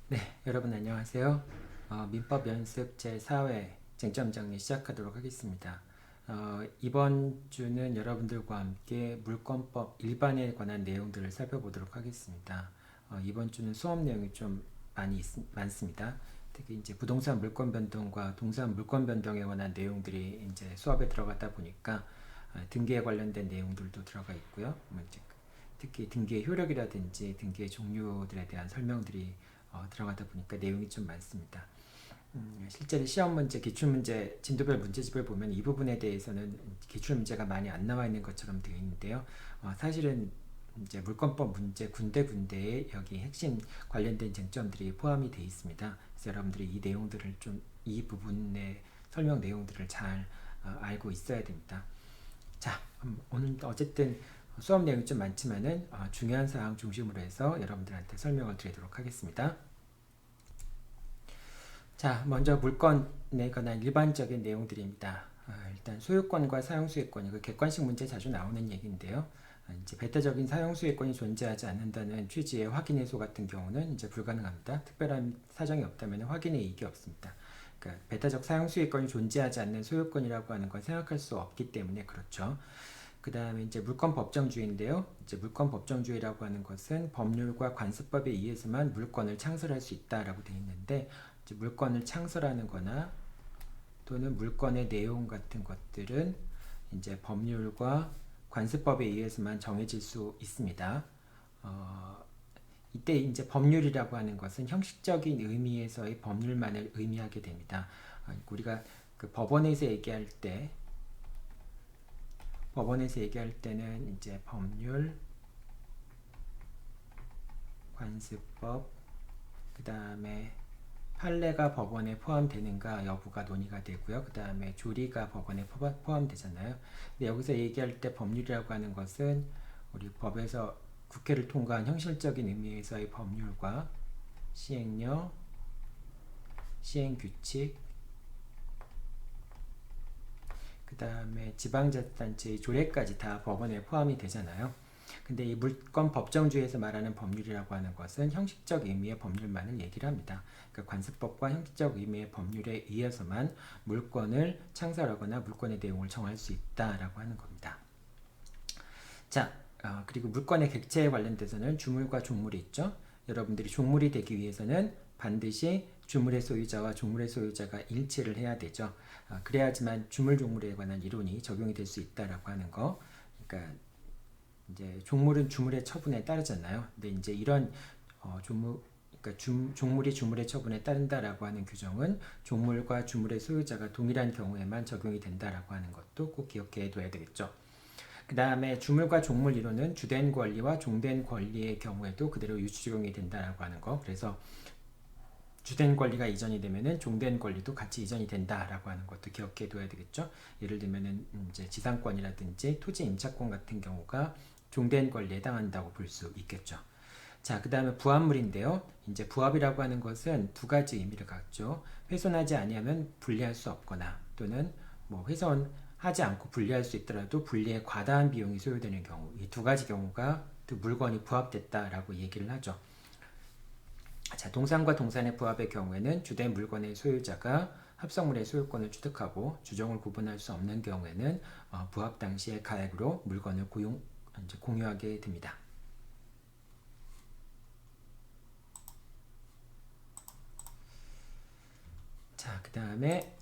네, 여러분 안녕하세요. 민법 연습 제4회 쟁점 정리 시작하도록 하겠습니다. 이번 주는 여러분들과 함께 물권법 일반에 관한 내용들을 살펴보도록 하겠습니다. 이번 주는 수업 내용이 좀 많습니다. 특히 이제 부동산 물권 변동과 동산 물권 변동에 관한 내용들이 이제 수업에 들어가다 보니까 등기에 관련된 내용들도 들어가 있고요. 특히 등기의 효력이라든지 등기의 종류들에 대한 설명들이 들어가다 보니까 내용이 좀 많습니다. 실제로 시험 문제, 기출문제, 진도별 문제집을 보면 이 부분에 대해서는 기출문제가 많이 안 나와 있는 것처럼 되어 있는데요. 사실은 이제 물권법 문제 군데군데에 여기 핵심 관련된 쟁점들이 포함이 되어 있습니다. 그래서 여러분들이 이 내용들을 이 부분의 설명 내용들을 잘 알고 있어야 됩니다. 자, 오늘 어쨌든 수업 내용이 좀 많지만은 중요한 사항 중심으로 해서 여러분들한테 설명을 드리도록 하겠습니다. 자, 먼저 물권에 관한 일반적인 내용들입니다. 일단 소유권과 사용수익권, 이거 객관식 문제 자주 나오는 얘기인데요. 이제 배타적인 사용수익권이 존재하지 않는다는 취지의 확인해소 같은 경우는 이제 불가능합니다. 특별한 사정이 없다면 확인의 이익이 없습니다. 그러니까 배타적 사용수익권이 존재하지 않는 소유권이라고 하는 건 생각할 수 없기 때문에 그렇죠. 그 다음에 이제 물권 법정주의인데요. 이제 물권 법정주의라고 하는 것은 법률과 관습법에 의해서만 물권을 창설할 수 있다라고 되어 있는데, 이제 물권을 창설하는 거나 또는 물권의 내용 같은 것들은 이제 법률과 관습법에 의해서만 정해질 수 있습니다. 이때 이제 법률이라고 하는 것은 형식적인 의미에서의 법률만을 의미하게 됩니다. 우리가 그 법원에서 얘기할 때는 이제 법률, 관습법, 그 다음에 판례가 법원에 포함되는가 여부가 논의가 되고요. 그 다음에 조리가 법원에 포함되잖아요. 근데 여기서 얘기할 때 법률이라고 하는 것은 우리 법에서 국회를 통과한 형식적인 의미에서의 법률과 시행령, 시행규칙, 그 다음에 지방자치단체의 조례까지 다 법원에 포함이 되잖아요. 근데 이 물권 법정주의에서 말하는 법률이라고 하는 것은 형식적 의미의 법률만을 얘기를 합니다. 그러니까 관습법과 형식적 의미의 법률에 의해서만 물권을 창설하거나 물권의 내용을 정할 수 있다라고 하는 겁니다. 자, 그리고 물권의 객체에 관련돼서는 주물과 종물이 있죠. 여러분들이 종물이 되기 위해서는 반드시 주물의 소유자와 종물의 소유자가 일치를 해야 되죠. 그래야지만 주물 종물에 관한 이론이 적용이 될 수 있다라고 하는 거. 그러니까 이제 종물은 주물의 처분에 따르잖아요. 근데 이제 이런 종물이 주물의 처분에 따른다라고 하는 규정은 종물과 주물의 소유자가 동일한 경우에만 적용이 된다라고 하는 것도 꼭 기억해 둬야 되겠죠. 그 다음에 주물과 종물 이론은 주된 권리와 종된 권리의 경우에도 그대로 유추 적용이 된다라고 하는 거. 그래서 주된 권리가 이전이 되면은 종된 권리도 같이 이전이 된다라고 하는 것도 기억해 둬야 되겠죠. 예를 들면은 이제 지상권이라든지 토지 임차권 같은 경우가 종된 권리에 해당한다고 볼 수 있겠죠. 자, 그 다음에 부합물인데요. 이제 부합이라고 하는 것은 두 가지 의미를 갖죠. 훼손하지 아니하면 분리할 수 없거나 또는 뭐 훼손하지 않고 분리할 수 있더라도 분리에 과다한 비용이 소요되는 경우, 이 두 가지 경우가 그 물건이 부합됐다라고 얘기를 하죠. 자, 동산과 동산의 부합의 경우에는 주된 물건의 소유자가 합성물의 소유권을 취득하고 주종을 구분할 수 없는 경우에는 부합 당시의 가액으로 물건을 공유하게 됩니다. 자, 그 다음에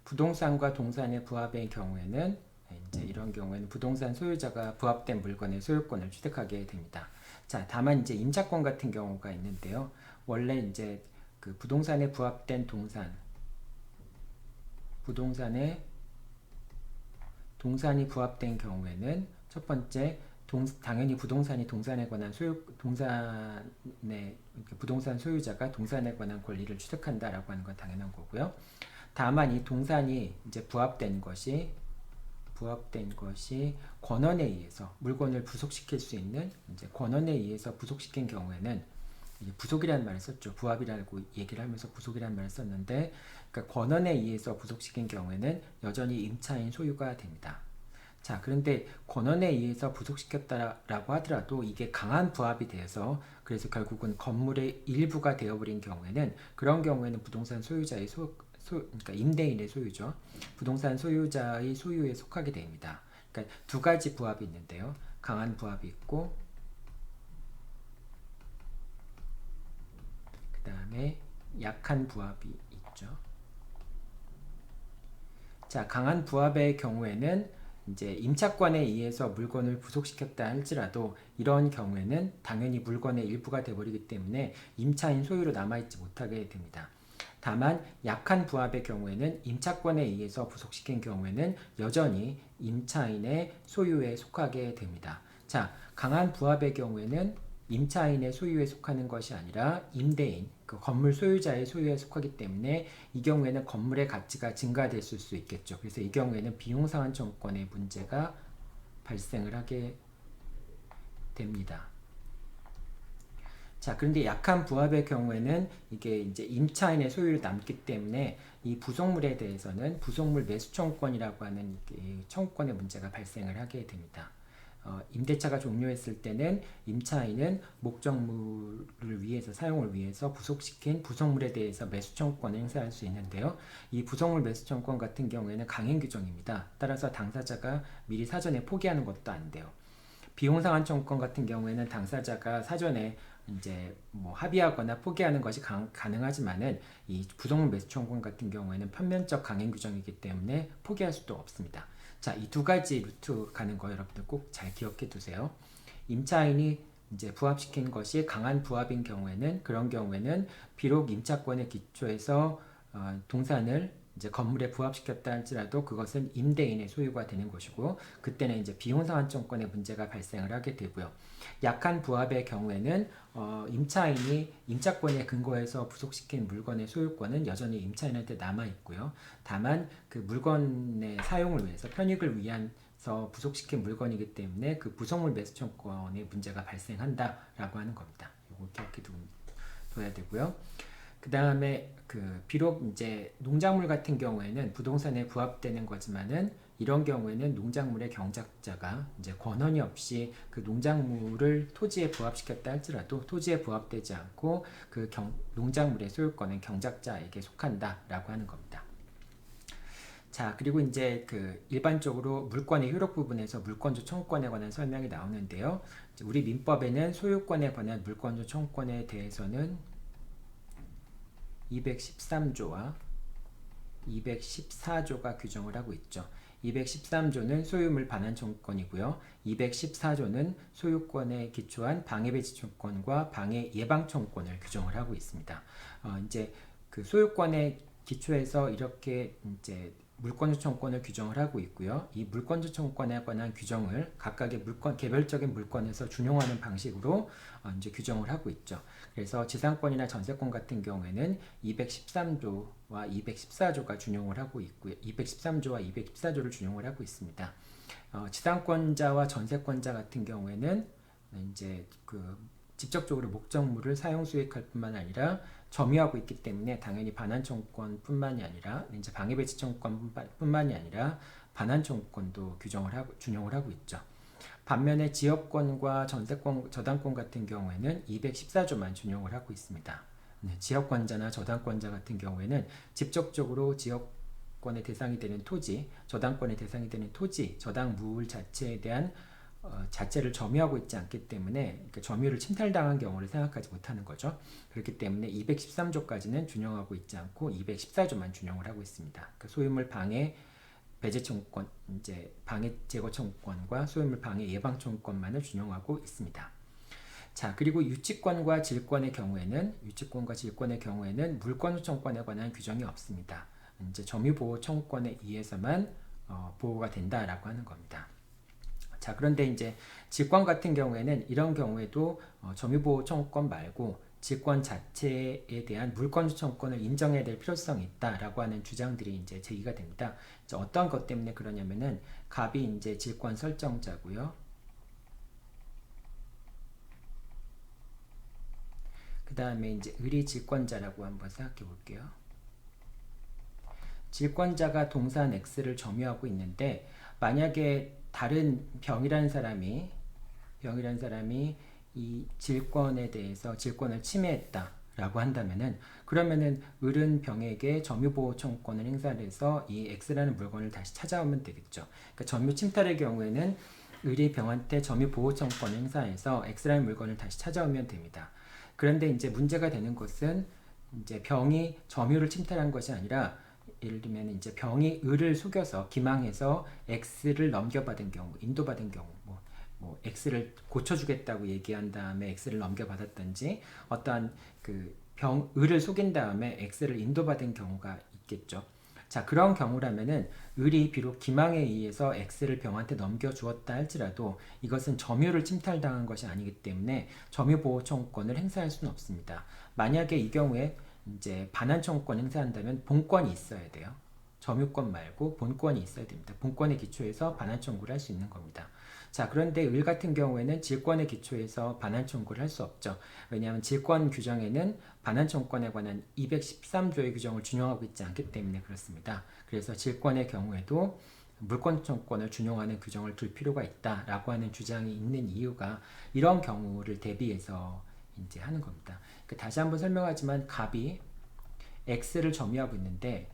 부동산과 동산의 부합의 경우에는 이제 이런 경우에는 부동산 소유자가 부합된 물건의 소유권을 취득하게 됩니다. 자, 다만 이제 임차권 같은 경우가 있는데요. 원래 이제 그 부동산에 부합된 동산이 부합된 경우에는 첫 번째 당연히 부동산에 관한 부동산 소유자가 동산에 관한 권리를 취득한다라고 하는 건 당연한 거고요. 다만 이 동산이 이제 부합된 것이 권원에 의해서 물건을 부속시킬 수 있는 이제 권원에 의해서 부속시킨 경우에는 부속이라는 말을 썼죠. 부합이라고 얘기를 하면서 부속이라는 말을 썼는데, 그러니까 권원에 의해서 부속시킨 경우에는 여전히 임차인 소유가 됩니다. 자, 그런데 권한에 의해서 부속시켰다라고 하더라도 이게 강한 부합이 돼서 그래서 결국은 건물의 일부가 되어버린 경우에는 그런 경우에는 부동산 소유자의 그러니까 임대인의 소유죠. 부동산 소유자의 소유에 속하게 됩니다. 그러니까 두 가지 부합이 있는데요. 강한 부합이 있고 그 다음에 약한 부합이 있죠. 자, 강한 부합의 경우에는 이제 임차권에 의해서 물건을 부속시켰다 할지라도 이런 경우에는 당연히 물건의 일부가 되어버리기 때문에 임차인 소유로 남아있지 못하게 됩니다. 다만 약한 부합의 경우에는 임차권에 의해서 부속시킨 경우에는 여전히 임차인의 소유에 속하게 됩니다. 자, 강한 부합의 경우에는 임차인의 소유에 속하는 것이 아니라 임대인, 그 건물 소유자의 소유에 속하기 때문에 이 경우에는 건물의 가치가 증가됐을 수 있겠죠. 그래서 이 경우에는 비용상환청권의 문제가 발생을 하게 됩니다. 자, 그런데 약한 부합의 경우에는 이게 이제 임차인의 소유를 남기 때문에 이 부속물에 대해서는 부속물 매수 청구권이라고 하는 청구권의 문제가 발생을 하게 됩니다. 임대차가 종료했을 때는 임차인은 목적물을 위해서 사용을 위해서 부속시킨 부속물에 대해서 매수 청구권을 행사할 수 있는데요. 이 부속물 매수 청구권 같은 경우에는 강행 규정입니다. 따라서 당사자가 미리 사전에 포기하는 것도 안 돼요. 비용상환 청구권 같은 경우에는 당사자가 사전에 이제 뭐 합의하거나 포기하는 것이 가능하지만은 이 부속물 매수 청구권 같은 경우에는 편면적 강행 규정이기 때문에 포기할 수도 없습니다. 자, 이 두 가지 루트 가는 거 여러분들 꼭 잘 기억해 두세요. 임차인이 이제 부합시킨 것이 강한 부합인 경우에는 그런 경우에는 비록 임차권의 기초에서 동산을 이제 건물에 부합시켰다 할지라도 그것은 임대인의 소유가 되는 것이고 그때는 이제 비용상환청권의 문제가 발생을 하게 되고요. 약한 부합의 경우에는 임차인이 임차권에 근거해서 부속시킨 물건의 소유권은 여전히 임차인한테 남아 있고요. 다만 그 물건의 사용을 위해서 편익을 위해서 부속시킨 물건이기 때문에 그 부속물 매수청권의 문제가 발생한다라고 하는 겁니다. 이거 기억해 둬야 되고요. 그 다음에 비록 이제 농작물 같은 경우에는 부동산에 부합되는 거지만은 이런 경우에는 농작물의 경작자가 이제 권한이 없이 그 농작물을 토지에 부합시켰다 할지라도 토지에 부합되지 않고 그 농작물의 소유권은 경작자에게 속한다라고 하는 겁니다. 자, 그리고 이제 일반적으로 물권의 효력 부분에서 물권조 청구권에 관한 설명이 나오는데요. 우리 민법에는 소유권에 관한 물권조 청구권에 대해서는 213조와 214조가 규정을 하고 있죠. 213조는 소유물 반환 청구권이고요. 214조는 소유권에 기초한 방해 배치 청구권과 방해 예방 청구권을 규정을 하고 있습니다. 이제 그 소유권에 기초해서 이렇게 이제 물권조 청구권을 규정을 하고 있고요. 이 물권조 청구권에 관한 규정을 각각의 개별적인 물권에서 준용하는 방식으로 이제 규정을 하고 있죠. 그래서 지상권이나 전세권 같은 경우에는 213조와 214조가 준용을 하고 있고요. 213조와 214조를 준용을 하고 있습니다. 지상권자와 전세권자 같은 경우에는 이제 직접적으로 목적물을 사용 수익할 뿐만 아니라 점유하고 있기 때문에 당연히 반환 청구권뿐만이 아니라 이제 방해 배치 청구권뿐만이 아니라 반환 청구권도 준용을 하고 있죠. 반면에 지역권과 전세권, 저당권 같은 경우에는 214조만 준용을 하고 있습니다. 지역권자나 저당권자 같은 경우에는 직접적으로 지역권의 대상이 되는 토지, 저당권의 대상이 되는 토지, 저당물 자체에 대한 자체를 점유하고 있지 않기 때문에 그러니까 점유를 침탈당한 경우를 생각하지 못하는 거죠. 그렇기 때문에 213조까지는 준용하고 있지 않고 214조만 준용을 하고 있습니다. 그러니까 소유물 방해 배제 청구권, 이제 방해 제거 청구권과 소유물 방해 예방 청구권만을 준용하고 있습니다. 자, 그리고 유치권과 질권의 경우에는 물권 청구권에 관한 규정이 없습니다. 이제 점유보호 청구권에 의해서만 보호가 된다라고 하는 겁니다. 자, 그런데 이제 질권 같은 경우에는 이런 경우에도 점유보호 청구권 말고 질권 자체에 대한 물권조 청구권을 인정해야 될 필요성이 있다라고 하는 주장들이 이제 제기가 됩니다. 이제 어떤 것 때문에 그러냐면은 갑이 이제 질권 설정자고요. 그 다음에 이제 을이 질권자라고 한번 생각해 볼게요. 질권자가 동산 X를 점유하고 있는데 만약에 다른 병이라는 사람이 이 질권에 대해서 질권을 침해했다라고 한다면은 그러면은 을은 병에게 점유보호 청구권을 행사를 해서 이 X라는 물건을 다시 찾아오면 되겠죠. 그러니까 점유 침탈의 경우에는 을이 병한테 점유보호 청구권을 행사해서 X라는 물건을 다시 찾아오면 됩니다. 그런데 이제 문제가 되는 것은 이제 병이 점유를 침탈한 것이 아니라 예를 들면 이제 병이 을을 속여서 기망해서 X를 넘겨받은 경우, 인도받은 경우, 뭐 X를 고쳐주겠다고 얘기한 다음에 X를 넘겨받았든지 어떠한 을을 속인 다음에 X를 인도받은 경우가 있겠죠. 자, 그런 경우라면은 을이 비록 기망에 의해서 X를 병한테 넘겨주었다 할지라도 이것은 점유를 침탈당한 것이 아니기 때문에 점유보호 청구권을 행사할 수는 없습니다. 만약에 이 경우에 이제 반환 청구권 행사한다면 본권이 있어야 돼요. 점유권 말고 본권이 있어야 됩니다. 본권에 기초해서 반환 청구를 할 수 있는 겁니다. 자, 그런데 을 같은 경우에는 질권에 기초해서 반환 청구를 할 수 없죠. 왜냐하면 질권 규정에는 반환 청구권에 관한 213조의 규정을 준용하고 있지 않기 때문에 그렇습니다. 그래서 질권의 경우에도 물권 청구권을 준용하는 규정을 둘 필요가 있다라고 하는 주장이 있는 이유가 이런 경우를 대비해서 이제 하는 겁니다. 다시 한번 설명하지만 갑이 X를 점유하고 있는데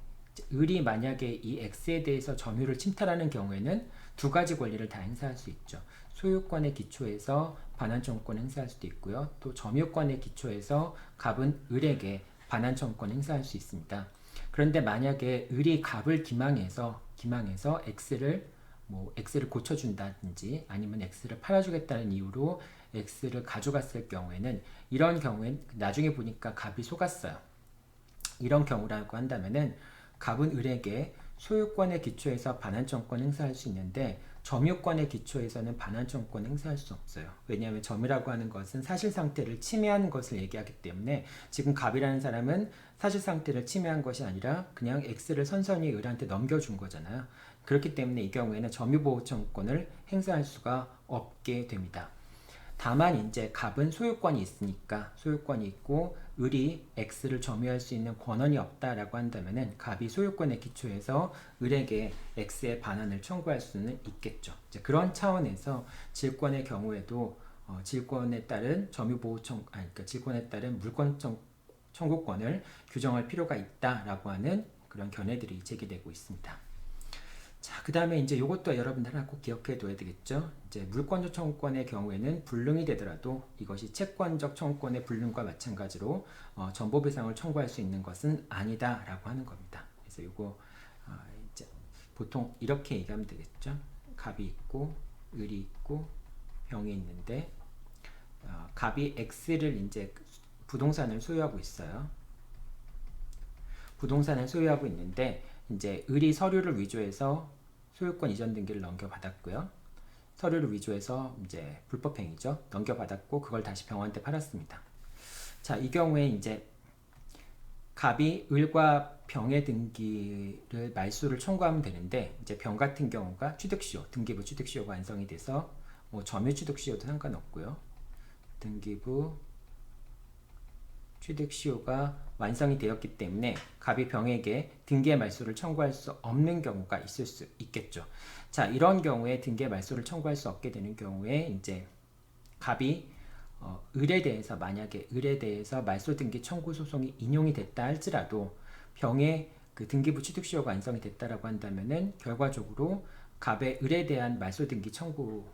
을이 만약에 이 X에 대해서 점유를 침탈하는 경우에는 두 가지 권리를 다 행사할 수 있죠. 소유권에 기초해서 반환 청구권 행사할 수도 있고요. 또 점유권에 기초해서 갑은 을에게 반환 청구권 행사할 수 있습니다. 그런데 만약에 을이 갑을 기망해서 X를 고쳐준다든지 아니면 X를 팔아주겠다는 이유로 X를 가져갔을 경우에는 이런 경우엔 나중에 보니까 갑이 속았어요. 이런 경우라고 한다면은 갑은 을에게 소유권에 기초해서 반환 청구권 행사할 수 있는데 점유권에 기초해서는 반환 청구권 행사할 수 없어요. 왜냐하면 점유라고 하는 것은 사실 상태를 침해한 것을 얘기하기 때문에 지금 갑이라는 사람은 사실 상태를 침해한 것이 아니라 그냥 X를 선선히 을한테 넘겨준 거잖아요. 그렇기 때문에 이 경우에는 점유보호 청구권을 행사할 수가 없게 됩니다. 다만 이제 갑은 소유권이 있고 을이 X를 점유할 수 있는 권한이 없다라고 한다면은 갑이 소유권에 기초해서 을에게 X의 반환을 청구할 수는 있겠죠. 이제 그런 차원에서 질권의 경우에도 질권에 따른 질권에 따른 물권 청구권을 규정할 필요가 있다라고 하는 그런 견해들이 제기되고 있습니다. 자, 그 다음에 이제 이것도 여러분들 하나 꼭 기억해 둬야 되겠죠. 이제 물권적 청구권의 경우에는 불능이 되더라도 이것이 채권적 청구권의 불능과 마찬가지로 전보배상을 청구할 수 있는 것은 아니다라고 하는 겁니다. 그래서 이거 이제 보통 이렇게 얘기하면 되겠죠. 갑이 있고 을이 있고 병이 있는데 갑이 X를 이제 부동산을 소유하고 있어요. 부동산을 소유하고 있는데 이제 을이 서류를 위조해서 소유권 이전 등기를 넘겨받았고요. 서류를 위조해서 이제 불법행위죠. 넘겨받았고 그걸 다시 병한테 팔았습니다. 자, 이 경우에 이제 갑이 을과 병의 등기를 말소를 청구하면 되는데 이제 병 같은 경우가 취득시효, 등기부 취득시효가 완성이 돼서 뭐 점유 취득시효도 상관없고요. 등기부 취득시효가 완성이 되었기 때문에 갑이 병에게 등기의 말소를 청구할 수 없는 경우가 있을 수 있겠죠. 자, 이런 경우에 등기의 말소를 청구할 수 없게 되는 경우에 이제 갑이 만약에 을에 대해서 말소 등기 청구 소송이 인용이 됐다 할지라도 병의 그 등기부 취득시효가 완성이 됐다라고 한다면은 결과적으로 갑의 을에 대한 말소 등기 청구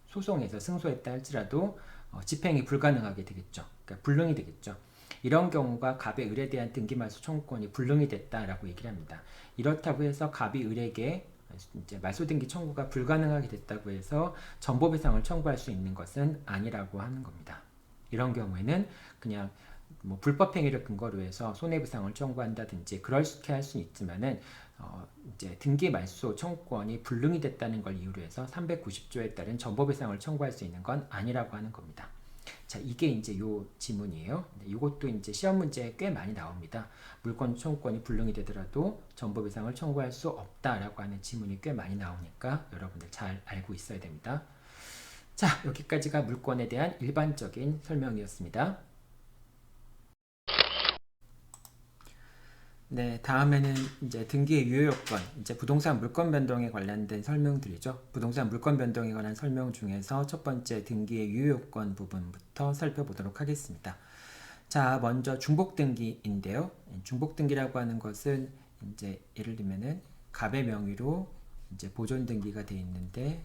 소송에서 승소했다 할지라도 집행이 불가능하게 되겠죠. 그러니까 불능이 되겠죠. 이런 경우가 갑의 을에 대한 등기말소 청구권이 불능이 됐다라고 얘기를 합니다. 이렇다고 해서 갑이 을에게 이제 말소 등기 청구가 불가능하게 됐다고 해서 전보배상을 청구할 수 있는 것은 아니라고 하는 겁니다. 이런 경우에는 그냥 뭐 불법행위를 근거로 해서 손해배상을 청구한다든지 그렇게 할 수는 있지만은 이제 등기말소 청구권이 불능이 됐다는 걸 이유로 해서 390조에 따른 전보배상을 청구할 수 있는 건 아니라고 하는 겁니다. 자, 이게 이제 요 지문이에요. 이것도 이제 시험 문제에 꽤 많이 나옵니다. 물권 청구권이 불능이 되더라도 전보배상을 청구할 수 없다라고 하는 지문이 꽤 많이 나오니까 여러분들 잘 알고 있어야 됩니다. 자, 여기까지가 물권에 대한 일반적인 설명이었습니다. 네, 다음에는 이제 등기의 유효 요건, 이제 부동산 물권 변동에 관련된 설명들이죠. 부동산 물권 변동에 관한 설명 중에서 첫 번째 등기의 유효 요건 부분부터 살펴보도록 하겠습니다. 자, 먼저 중복 등기인데요. 중복 등기라고 하는 것은 이제 예를 들면은 갑의 명의로 이제 보존 등기가 되어 있는데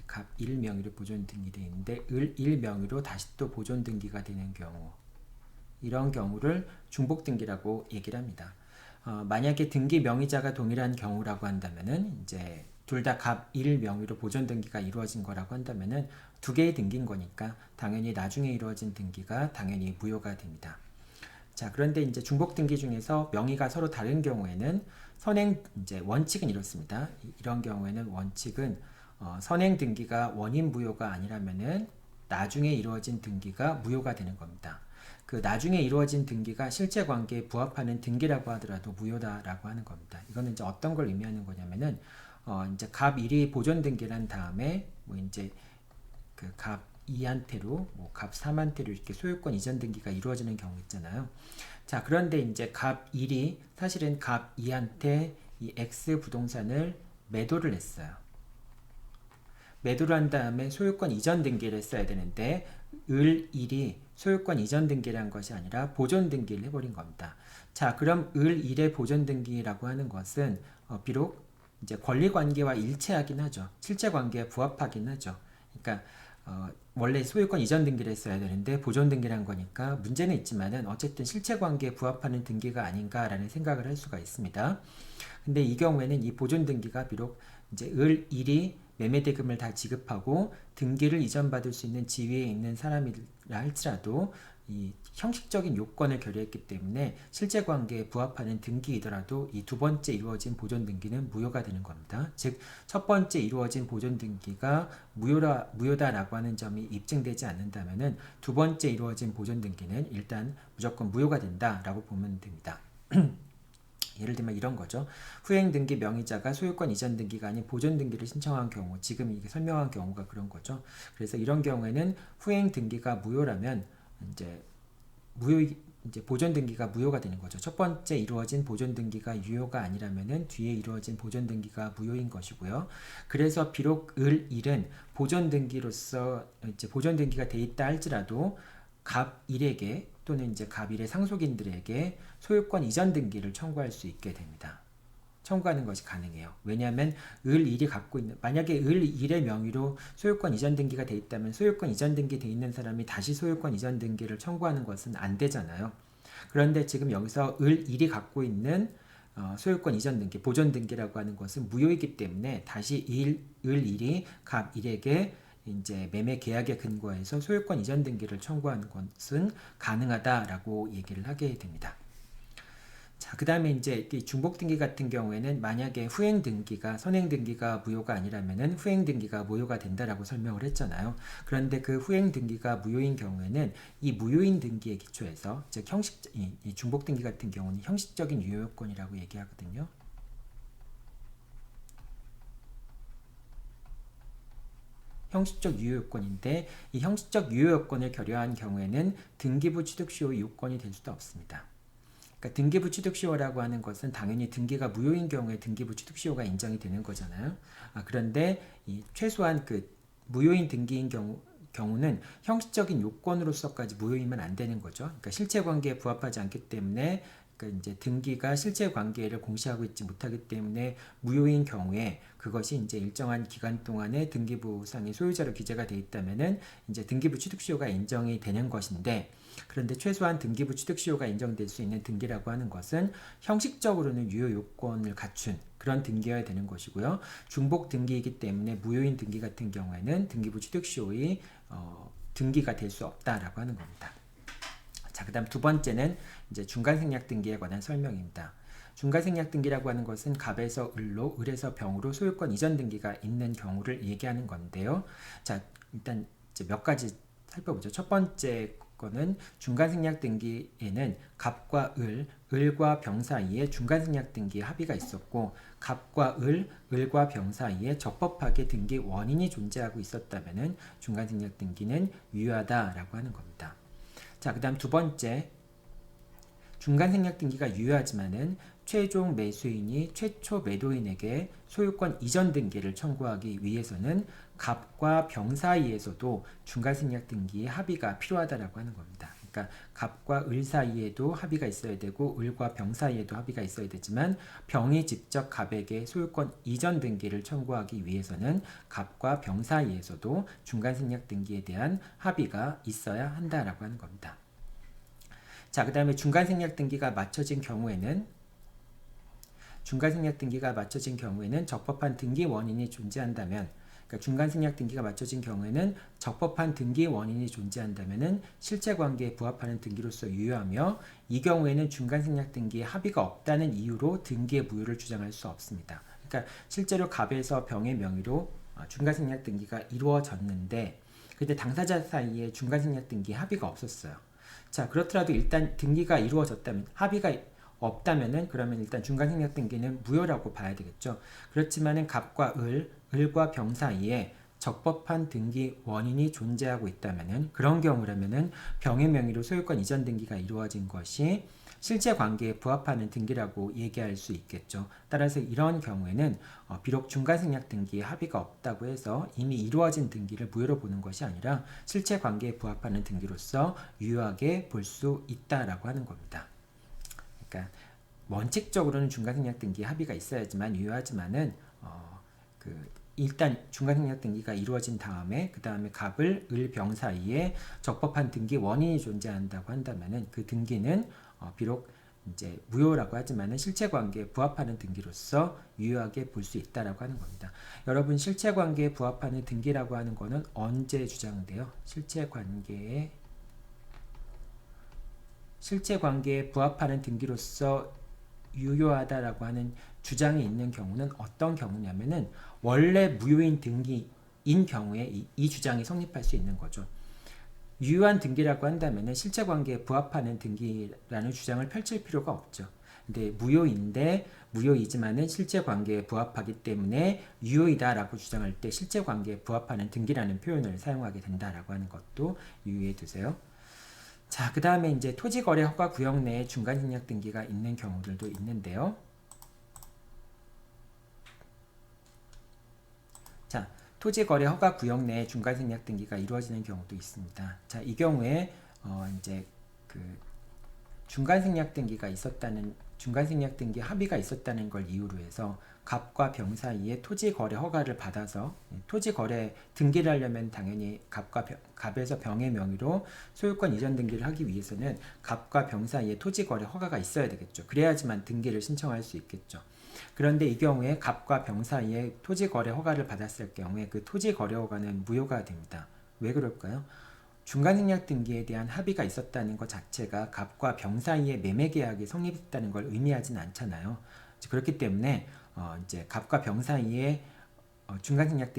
갑 1 명의로 보존 등기되어 있는데 을 1 명의로 다시 또 보존 등기가 되는 경우, 이런 경우를 중복 등기라고 얘기를 합니다. 만약에 등기 명의자가 동일한 경우라고 한다면은 이제 둘 다 갑 1 명의로 보존 등기가 이루어진 거라고 한다면은 두 개의 등기인 거니까 당연히 나중에 이루어진 등기가 당연히 무효가 됩니다. 자, 그런데 이제 중복 등기 중에서 명의가 서로 다른 경우에는 선행 이제 원칙은 이렇습니다. 이런 경우에는 원칙은 선행 등기가 원인 무효가 아니라면은 나중에 이루어진 등기가 무효가 되는 겁니다. 그 나중에 이루어진 등기가 실제 관계에 부합하는 등기라고 하더라도 무효다라고 하는 겁니다. 이거는 이제 어떤 걸 의미하는 거냐면은 이제 갑 1이 보존 등기를 한 다음에 뭐 이제 그 갑 2한테로 뭐 갑 3한테로 이렇게 소유권 이전 등기가 이루어지는 경우 있잖아요. 자, 그런데 이제 갑 1이 사실은 갑 2한테 이 X 부동산을 매도를 했어요. 매도를 한 다음에 소유권 이전 등기를 했어야 되는데 을 1이 소유권 이전 등기를 한 것이 아니라 보존 등기를 해버린 겁니다. 자, 그럼 을 1의 보존 등기라고 하는 것은 비록 이제 권리 관계와 일치하긴 하죠. 실제 관계에 부합하긴 하죠. 그러니까 원래 소유권 이전 등기를 했어야 되는데 보존 등기를 한 거니까 문제는 있지만은 어쨌든 실체 관계에 부합하는 등기가 아닌가라는 생각을 할 수가 있습니다. 근데 이 경우에는 이 보존 등기가 비록 이제 을 1이 매매 대금을 다 지급하고 등기를 이전받을 수 있는 지위에 있는 사람이라 할지라도 이 형식적인 요건을 결의했기 때문에 실제 관계에 부합하는 등기이더라도 이 두 번째 이루어진 보존 등기는 무효가 되는 겁니다. 즉, 첫 번째 이루어진 보존 등기가 무효다라고 하는 점이 입증되지 않는다면은 두 번째 이루어진 보존 등기는 일단 무조건 무효가 된다라고 보면 됩니다. 예를 들면 이런 거죠. 후행 등기 명의자가 소유권 이전 등기가 아닌 보존 등기를 신청한 경우, 지금 이게 설명한 경우가 그런 거죠. 그래서 이런 경우에는 후행 등기가 무효라면 이제 보존 등기가 무효가 되는 거죠. 첫 번째 이루어진 보존 등기가 유효가 아니라면은 뒤에 이루어진 보존 등기가 무효인 것이고요. 그래서 비록 을 1은 보존 등기로서 이제 보존 등기가 돼 있다 할지라도 갑 1에게 또는 이제 갑 1의 상속인들에게 소유권 이전 등기를 청구할 수 있게 됩니다. 청구하는 것이 가능해요. 왜냐하면 을 1이 갖고 있는, 만약에 을 1의 명의로 소유권 이전 등기가 돼 있다면 소유권 이전 등기 돼 있는 사람이 다시 소유권 이전 등기를 청구하는 것은 안 되잖아요. 그런데 지금 여기서 을 1이 갖고 있는 소유권 이전 등기, 보존 등기라고 하는 것은 무효이기 때문에 다시 을 1이 갑 1에게 이제 매매 계약에 근거해서 소유권 이전 등기를 청구하는 것은 가능하다라고 얘기를 하게 됩니다. 자, 그 다음에 이제 중복 등기 같은 경우에는 만약에 후행 등기가 선행 등기가 무효가 아니라면은 후행 등기가 무효가 된다라고 설명을 했잖아요. 그런데 그 후행 등기가 무효인 경우에는 이 무효인 등기에 기초해서 즉 이 중복 등기 같은 경우는 형식적인 유효 요건이라고 얘기하거든요. 형식적 유효 요건인데 이 형식적 유효 요건을 결여한 경우에는 등기부 취득시효 요건이 될 수도 없습니다. 그러니까 등기부 취득시효라고 하는 것은 당연히 등기가 무효인 경우에 등기부 취득시효가 인정이 되는 거잖아요. 그런데 이 최소한 그 무효인 등기인 경우는 형식적인 요건으로서까지 무효이면 안 되는 거죠. 그러니까 실체 관계에 부합하지 않기 때문에 그러니까 이제 등기가 실체 관계를 공시하고 있지 못하기 때문에 무효인 경우에 그것이 이제 일정한 기간 동안에 등기부상의 소유자로 기재가 되어 있다면은 이제 등기부 취득시효가 인정이 되는 것인데, 그런데 최소한 등기부 취득시효가 인정될 수 있는 등기라고 하는 것은 형식적으로는 유효 요건을 갖춘 그런 등기여야 되는 것이고요. 중복 등기이기 때문에 무효인 등기 같은 경우에는 등기부 취득시효의 등기가 될 수 없다라고 하는 겁니다. 자, 그 다음 두 번째는 이제 중간생략 등기에 관한 설명입니다. 중간생략 등기라고 하는 것은 갑에서 을로, 을에서 병으로 소유권 이전 등기가 있는 경우를 얘기하는 건데요. 자, 일단 이제 몇 가지 살펴보죠. 첫 번째 거는 중간생략 등기에는 갑과 을과 병 사이에 중간생략 등기 합의가 있었고, 갑과 을과 병 사이에 적법하게 등기 원인이 존재하고 있었다면은 중간생략 등기는 유효하다라고 하는 겁니다. 자, 그 다음 두 번째, 중간생략 등기가 유효하지만은 최종 매수인이 최초 매도인에게 소유권 이전 등기를 청구하기 위해서는 갑과 병 사이에서도 중간생략 등기의 합의가 필요하다라고 하는 겁니다. 그러니까 갑과 을 사이에도 합의가 있어야 되고 을과 병 사이에도 합의가 있어야 되지만 병이 직접 갑에게 소유권 이전 등기를 청구하기 위해서는 갑과 병 사이에서도 중간생략 등기에 대한 합의가 있어야 한다라고 하는 겁니다. 자, 그 다음에 중간생략 등기가 맞춰진 경우에는 적법한 등기 원인이 존재한다면, 그러니까 중간생략 등기가 맞춰진 경우에는 적법한 등기 원인이 존재한다면은 실체관계에 부합하는 등기로서 유효하며, 이 경우에는 중간생략 등기에 합의가 없다는 이유로 등기의 무효를 주장할 수 없습니다. 그러니까 실제로 갑에서 병의 명의로 중간생략 등기가 이루어졌는데 그때 당사자 사이에 중간생략 등기에 합의가 없었어요. 자, 그렇더라도 일단 등기가 이루어졌다면, 합의가 없다면은 그러면 일단 중간생략 등기는 무효라고 봐야 되겠죠. 그렇지만은 갑과 을과 병 사이에 적법한 등기 원인이 존재하고 있다면은, 그런 경우라면은 병의 명의로 소유권 이전 등기가 이루어진 것이 실제 관계에 부합하는 등기라고 얘기할 수 있겠죠. 따라서 이런 경우에는 비록 중간생략 등기에 합의가 없다고 해서 이미 이루어진 등기를 무효로 보는 것이 아니라 실체 관계에 부합하는 등기로서 유효하게 볼 수 있다라고 하는 겁니다. 그러니까 원칙적으로는 중간생략 등기에 합의가 있어야지만 유효하지만은 일단 중간생략 등기가 이루어진 다음에 그 다음에 갑을 을 병 사이에 적법한 등기 원인이 존재한다고 한다면은 그 등기는 비록 이제 무효라고 하지만은 실체관계에 부합하는 등기로서 유효하게 볼 수 있다라고 하는 겁니다. 여러분, 실체관계에 부합하는 등기라고 하는 거는 언제 주장돼요? 실체관계에 부합하는 등기로서 유효하다라고 하는 주장이 있는 경우는 어떤 경우냐면은 원래 무효인 등기인 경우에 이 주장이 성립할 수 있는 거죠. 유효한 등기라고 한다면은 실체관계에 부합하는 등기라는 주장을 펼칠 필요가 없죠. 근데 무효이지만은 실체관계에 부합하기 때문에 유효이다라고 주장할 때 실체관계에 부합하는 등기라는 표현을 사용하게 된다라고 하는 것도 유의해 두세요. 자, 그 다음에 이제 토지거래 허가 구역 내에 중간생략 등기가 있는 경우들도 있는데요. 자, 토지거래 허가 구역 내에 중간생략 등기가 이루어지는 경우도 있습니다. 자, 이 경우에 이제 그 중간생략 등기 합의가 있었다는 걸 이유로 해서 갑과 병 사이에 토지거래 허가를 받아서, 토지거래 등기를 하려면 당연히 갑에서 병의 명의로 소유권 이전 등기를 하기 위해서는 갑과 병 사이에 토지거래 허가가 있어야 되겠죠. 그래야지만 등기를 신청할 수 있겠죠. 그런데 이 경우에 갑과 병 사이에 토지거래 허가를 받았을 경우에 그 토지거래 허가는 무효가 됩니다. 왜 그럴까요? 중간생략 등기에 대한 합의가 있었다는 것 자체가 갑과 병 사이에 매매계약이 성립했다는 걸 의미하진 않잖아요. 그렇기 때문에 이제 갑과 병 사이에 중간생략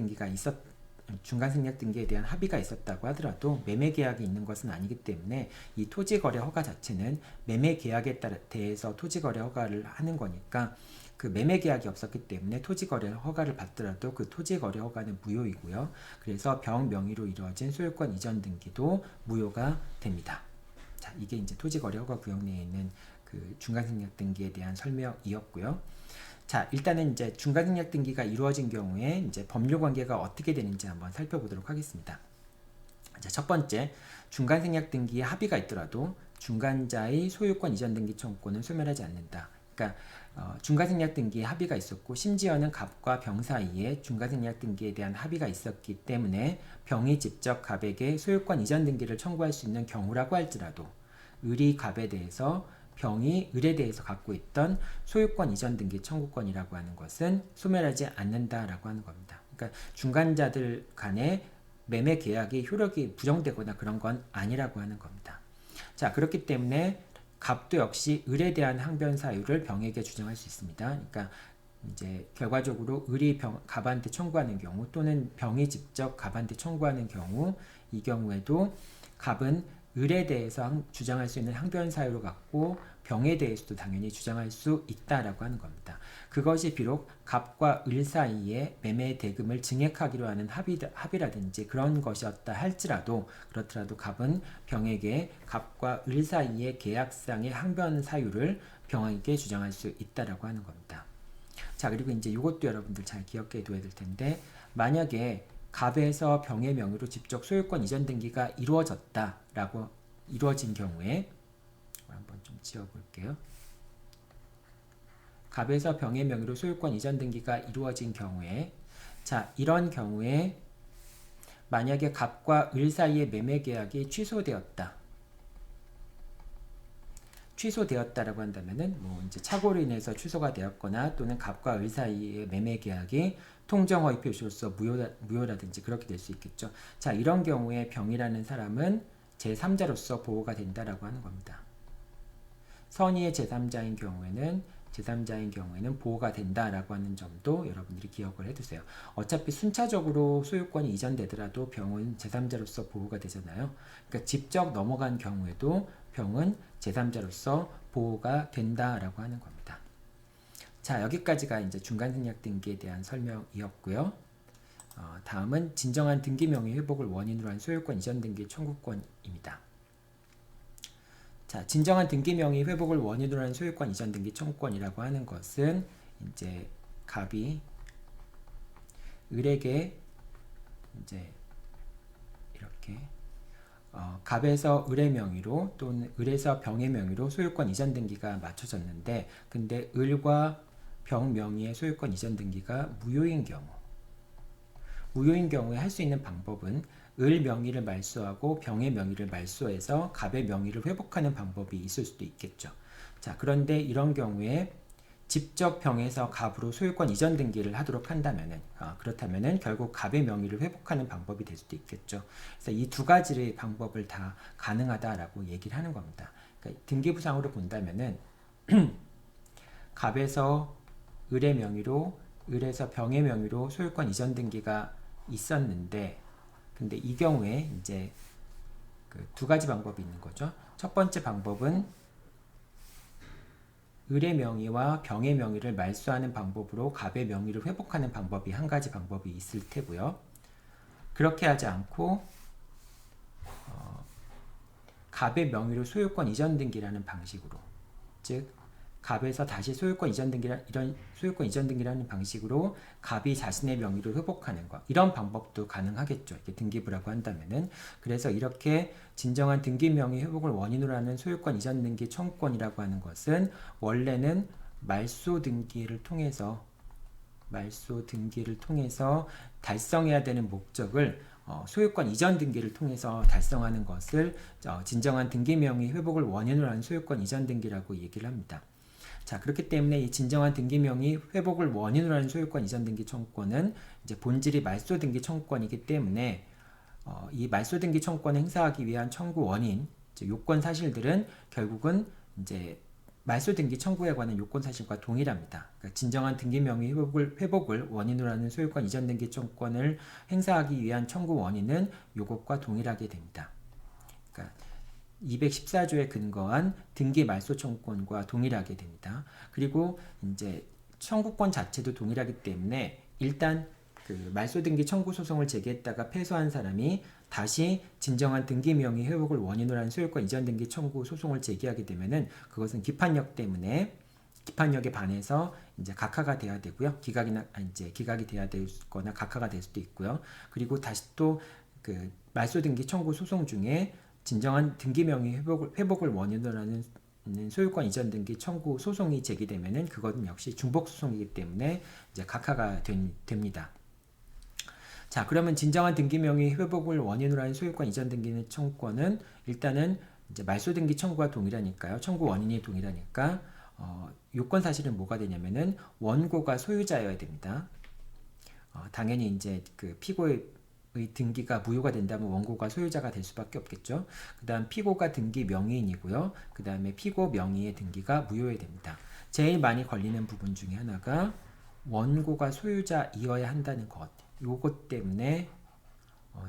등기에 대한 합의가 있었다고 하더라도 매매계약이 있는 것은 아니기 때문에 이 토지거래 허가 자체는 매매계약에 대해서 토지거래 허가를 하는 거니까 그 매매계약이 없었기 때문에 토지거래 허가를 받더라도 그 토지거래 허가는 무효이고요. 그래서 병 명의로 이루어진 소유권 이전 등기도 무효가 됩니다. 자, 이게 이제 토지거래 허가 구역 내에 있는 그 중간생략 등기에 대한 설명이었고요. 자, 일단은 이제 중간생략 등기가 이루어진 경우에 이제 법률 관계가 어떻게 되는지 한번 살펴보도록 하겠습니다. 자, 첫 번째, 중간생략 등기에 합의가 있더라도 중간자의 소유권 이전 등기 청구권은 소멸하지 않는다. 그러니까 중간생략 등기에 합의가 있었고 심지어는 갑과 병 사이에 중간생략 등기에 대한 합의가 있었기 때문에 병이 직접 갑에게 소유권 이전 등기를 청구할 수 있는 경우라고 할지라도 을이 갑에 대해서 병이 을에 대해서 갖고 있던 소유권 이전 등기 청구권이라고 하는 것은 소멸하지 않는다라고 하는 겁니다. 그러니까 중간자들 간의 매매 계약이 효력이 부정되거나 그런 건 아니라고 하는 겁니다. 자, 그렇기 때문에 갑도 역시 을에 대한 항변 사유를 병에게 주장할 수 있습니다. 그러니까 이제 결과적으로 을이 갑한테 청구하는 경우 또는 병이 직접 갑한테 청구하는 경우, 이 경우에도 갑은 을에 대해서 주장할 수 있는 항변 사유를 갖고 병에 대해서도 당연히 주장할 수 있다라고 하는 겁니다. 그것이 비록 갑과 을 사이에 매매 대금을 증액하기로 하는 합의라든지 그런 것이었다 할지라도 그렇더라도 갑은 병에게 갑과 을 사이의 계약상의 항변 사유를 병에게 주장할 수 있다라고 하는 겁니다. 자, 그리고 이제 이것도 여러분들 잘 기억해 둬야 될 텐데, 만약에 갑에서 병의 명의로 직접 소유권 이전 등기가 이루어진 경우에, 한번 좀 지워볼게요. 갑에서 병의 명의로 소유권 이전 등기가 이루어진 경우에, 자, 이런 경우에 만약에 갑과 을 사이의 매매 계약이 취소되었다라고 한다면은 뭐 이제 착오로 인해서 취소가 되었거나 또는 갑과 을 사이의 매매 계약이 통정 허위 표시로서 무효라든지 그렇게 될 수 있겠죠. 자, 이런 경우에 병이라는 사람은 제3자로서 보호가 된다라고 하는 겁니다. 선의의 제3자인 경우에는 보호가 된다라고 하는 점도 여러분들이 기억을 해두세요. 어차피 순차적으로 소유권이 이전되더라도 병은 제3자로서 보호가 되잖아요. 그러니까 직접 넘어간 경우에도 병은 제3자로서 보호가 된다라고 하는 겁니다. 자, 여기까지가 이제 중간생략 등기에 대한 설명이었고요. 다음은 진정한 등기 명의 회복을 원인으로 한 소유권 이전 등기 청구권입니다. 자, 진정한 등기 명의 회복을 원인으로 한 소유권 이전 등기 청구권이라고 하는 것은 이제 갑이 을에게 이제 이렇게 갑에서 을의 명의로 또는 을에서 병의 명의로 소유권 이전 등기가 맞춰졌는데, 근데 을과 병 명의의 소유권 이전 등기가 무효인 경우에 할 수 있는 방법은 을 명의를 말소하고 병의 명의를 말소해서 갑의 명의를 회복하는 방법이 있을 수도 있겠죠. 자, 그런데 이런 경우에 직접 병에서 갑으로 소유권 이전 등기를 하도록 한다면은, 그렇다면은 결국 갑의 명의를 회복하는 방법이 될 수도 있겠죠. 그래서 이 두 가지의 방법을 다 가능하다라고 얘기를 하는 겁니다. 그러니까 등기부상으로 본다면은 갑에서 을의 명의로, 을에서 병의 명의로 소유권 이전 등기가 있었는데, 근데 이 경우에 이제 그 두 가지 방법이 있는 거죠. 첫 번째 방법은 을의 명의와 병의 명의를 말소하는 방법으로 갑의 명의를 회복하는 방법이 한 가지 방법이 있을 테고요. 그렇게 하지 않고 갑의 명의로 소유권 이전 등기라는 방식으로, 즉 갑에서 다시 소유권 이전 등기라는 방식으로 갑이 자신의 명의로 회복하는 것, 이런 방법도 가능하겠죠. 이게 등기부라고 한다면은. 그래서 이렇게 진정한 등기 명의 회복을 원인으로 하는 소유권 이전 등기 청구권이라고 하는 것은 원래는 말소 등기를 통해서 달성해야 되는 목적을 소유권 이전 등기를 통해서 달성하는 것을 진정한 등기 명의 회복을 원인으로 하는 소유권 이전 등기라고 얘기를 합니다. 자, 그렇기 때문에 이 진정한 등기 명의 회복을 원인으로 하는 소유권 이전 등기 청구권은 이제 본질이 말소 등기 청구권이기 때문에 이 말소 등기 청구권을 행사하기 위한 청구 원인, 요건 사실들은 결국은 이제 말소 등기 청구에 관한 요건 사실과 동일합니다. 그러니까 진정한 등기 명의 회복을 원인으로 하는 소유권 이전 등기 청구권을 행사하기 위한 청구 원인은 요것과 동일하게 됩니다. 그러니까 214조에 근거한 등기 말소 청구권과 동일하게 됩니다. 그리고 이제 청구권 자체도 동일하기 때문에 일단 그 말소 등기 청구 소송을 제기했다가 패소한 사람이 다시 진정한 등기 명의 회복을 원인으로 하는 소유권 이전 등기 청구 소송을 제기하게 되면은 그것은 기판력 때문에 기판력에 반해서 이제 각하가 돼야 되고요. 기각이 돼야 되거나 각하가 될 수도 있고요. 그리고 다시 또 그 말소 등기 청구 소송 중에 진정한 등기 명의 회복을 원인으로 하는 소유권 이전 등기 청구 소송이 제기되면은 그것은 역시 중복 소송이기 때문에 이제 각하가 됩니다. 자, 그러면 진정한 등기 명의 회복을 원인으로 하는 소유권 이전 등기 청구권은 일단은 이제 말소 등기 청구와 동일하니까요. 청구 원인이 동일하니까 요건 사실은 뭐가 되냐면은 원고가 소유자여야 됩니다. 당연히 이제 그 피고의 등기가 무효가 된다면 원고가 소유자가 될 수밖에 없겠죠. 그 다음 피고가 등기 명의인이고요. 그 다음에 피고 명의의 등기가 무효해야 됩니다. 제일 많이 걸리는 부분 중에 하나가 원고가 소유자이어야 한다는 것. 요것 때문에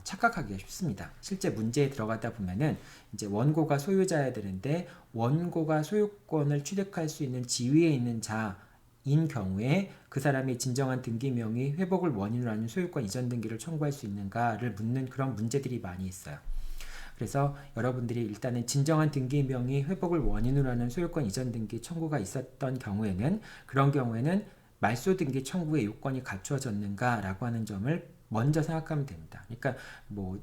착각하기가 쉽습니다. 실제 문제에 들어가다 보면은 이제 원고가 소유자여야 되는데 원고가 소유권을 취득할 수 있는 지위에 있는 자인 경우에 그 사람이 진정한 등기 명의 회복을 원인으로 하는 소유권 이전 등기를 청구할 수 있는가를 묻는 그런 문제들이 많이 있어요. 그래서 여러분들이 일단은 진정한 등기 명의 회복을 원인으로 하는 소유권 이전 등기 청구가 있었던 경우에는 그런 경우에는 말소 등기 청구의 요건이 갖추어졌는가라고 하는 점을 먼저 생각하면 됩니다. 그러니까 뭐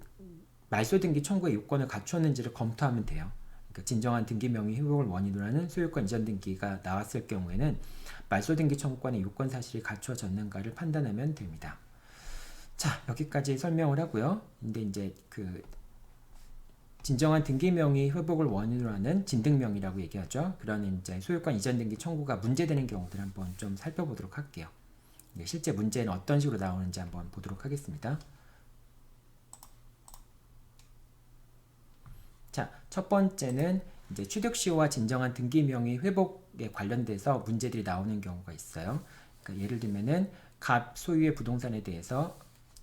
말소 등기 청구의 요건을 갖추었는지를 검토하면 돼요. 그러니까 진정한 등기 명의 회복을 원인으로 하는 소유권 이전 등기가 나왔을 경우에는 말소 등기 청구권의 요건 사실이 갖추어졌는가를 판단하면 됩니다. 자, 여기까지 설명을 하고요. 근데 이제 그 진정한 등기 명의 회복을 원인으로 하는 진등명의라고 얘기하죠. 그런 이제 소유권 이전 등기 청구가 문제되는 경우들 한번 좀 살펴보도록 할게요. 실제 문제는 어떤 식으로 나오는지 한번 보도록 하겠습니다. 자, 첫 번째는 이제 취득시효와 진정한 등기 명의 회복에 관련돼서 문제들이 나오는 경우가 있어요. 그러니까 예를 들면은 갑 소유의 부동산에 대해서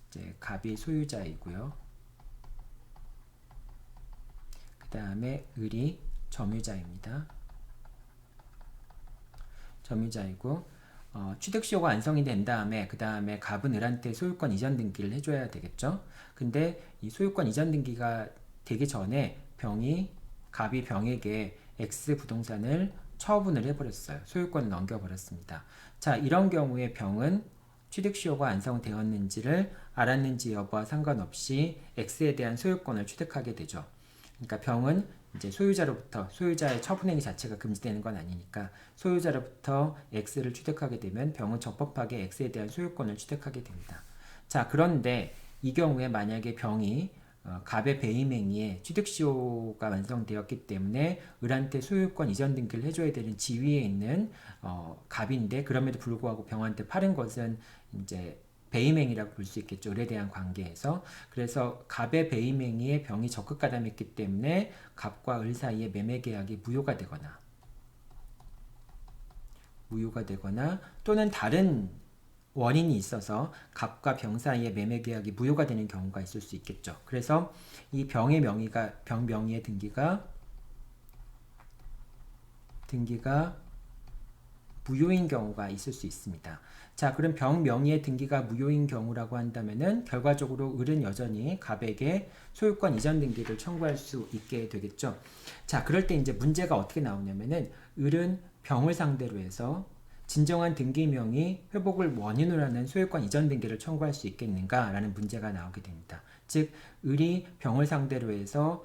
이제 갑이 소유자이고요. 그 다음에 을이 점유자입니다. 점유자이고 취득시효가 완성이 된 다음에 그 다음에 갑은 을한테 소유권 이전 등기를 해줘야 되겠죠. 근데 이 소유권 이전 등기가 되기 전에 갑이 병에게 X 부동산을 처분을 해버렸어요. 소유권을 넘겨버렸습니다. 자, 이런 경우에 병은 취득시효가 완성되었는지를 알았는지 여부와 상관없이 X에 대한 소유권을 취득하게 되죠. 그러니까 병은 이제 소유자의 처분행위 자체가 금지되는 건 아니니까 소유자로부터 X를 취득하게 되면 병은 적법하게 X에 대한 소유권을 취득하게 됩니다. 자, 그런데 이 경우에 만약에 병이 갑의 배임행위에 취득시효가 완성되었기 때문에 을한테 소유권 이전 등기를 해줘야 되는 지위에 있는 갑인데 그럼에도 불구하고 병한테 팔은 것은 이제 배임행위라고 볼 수 있겠죠. 을에 대한 관계에서. 그래서 갑의 배임행위에 병이 적극 가담했기 때문에 갑과 을 사이의 매매계약이 무효가 되거나 또는 다른 원인이 있어서 갑과 병 사이의 매매계약이 무효가 되는 경우가 있을 수 있겠죠. 그래서 이 병 명의의 등기가 무효인 경우가 있을 수 있습니다. 자, 그럼 병 명의의 등기가 무효인 경우라고 한다면은 결과적으로 을은 여전히 갑에게 소유권 이전 등기를 청구할 수 있게 되겠죠. 자, 그럴 때 이제 문제가 어떻게 나오냐면은 을은 병을 상대로 해서 진정한 등기 명의 회복을 원인으로 하는 소유권 이전 등기를 청구할 수 있겠는가라는 문제가 나오게 됩니다. 즉, 을이 병을 상대로 해서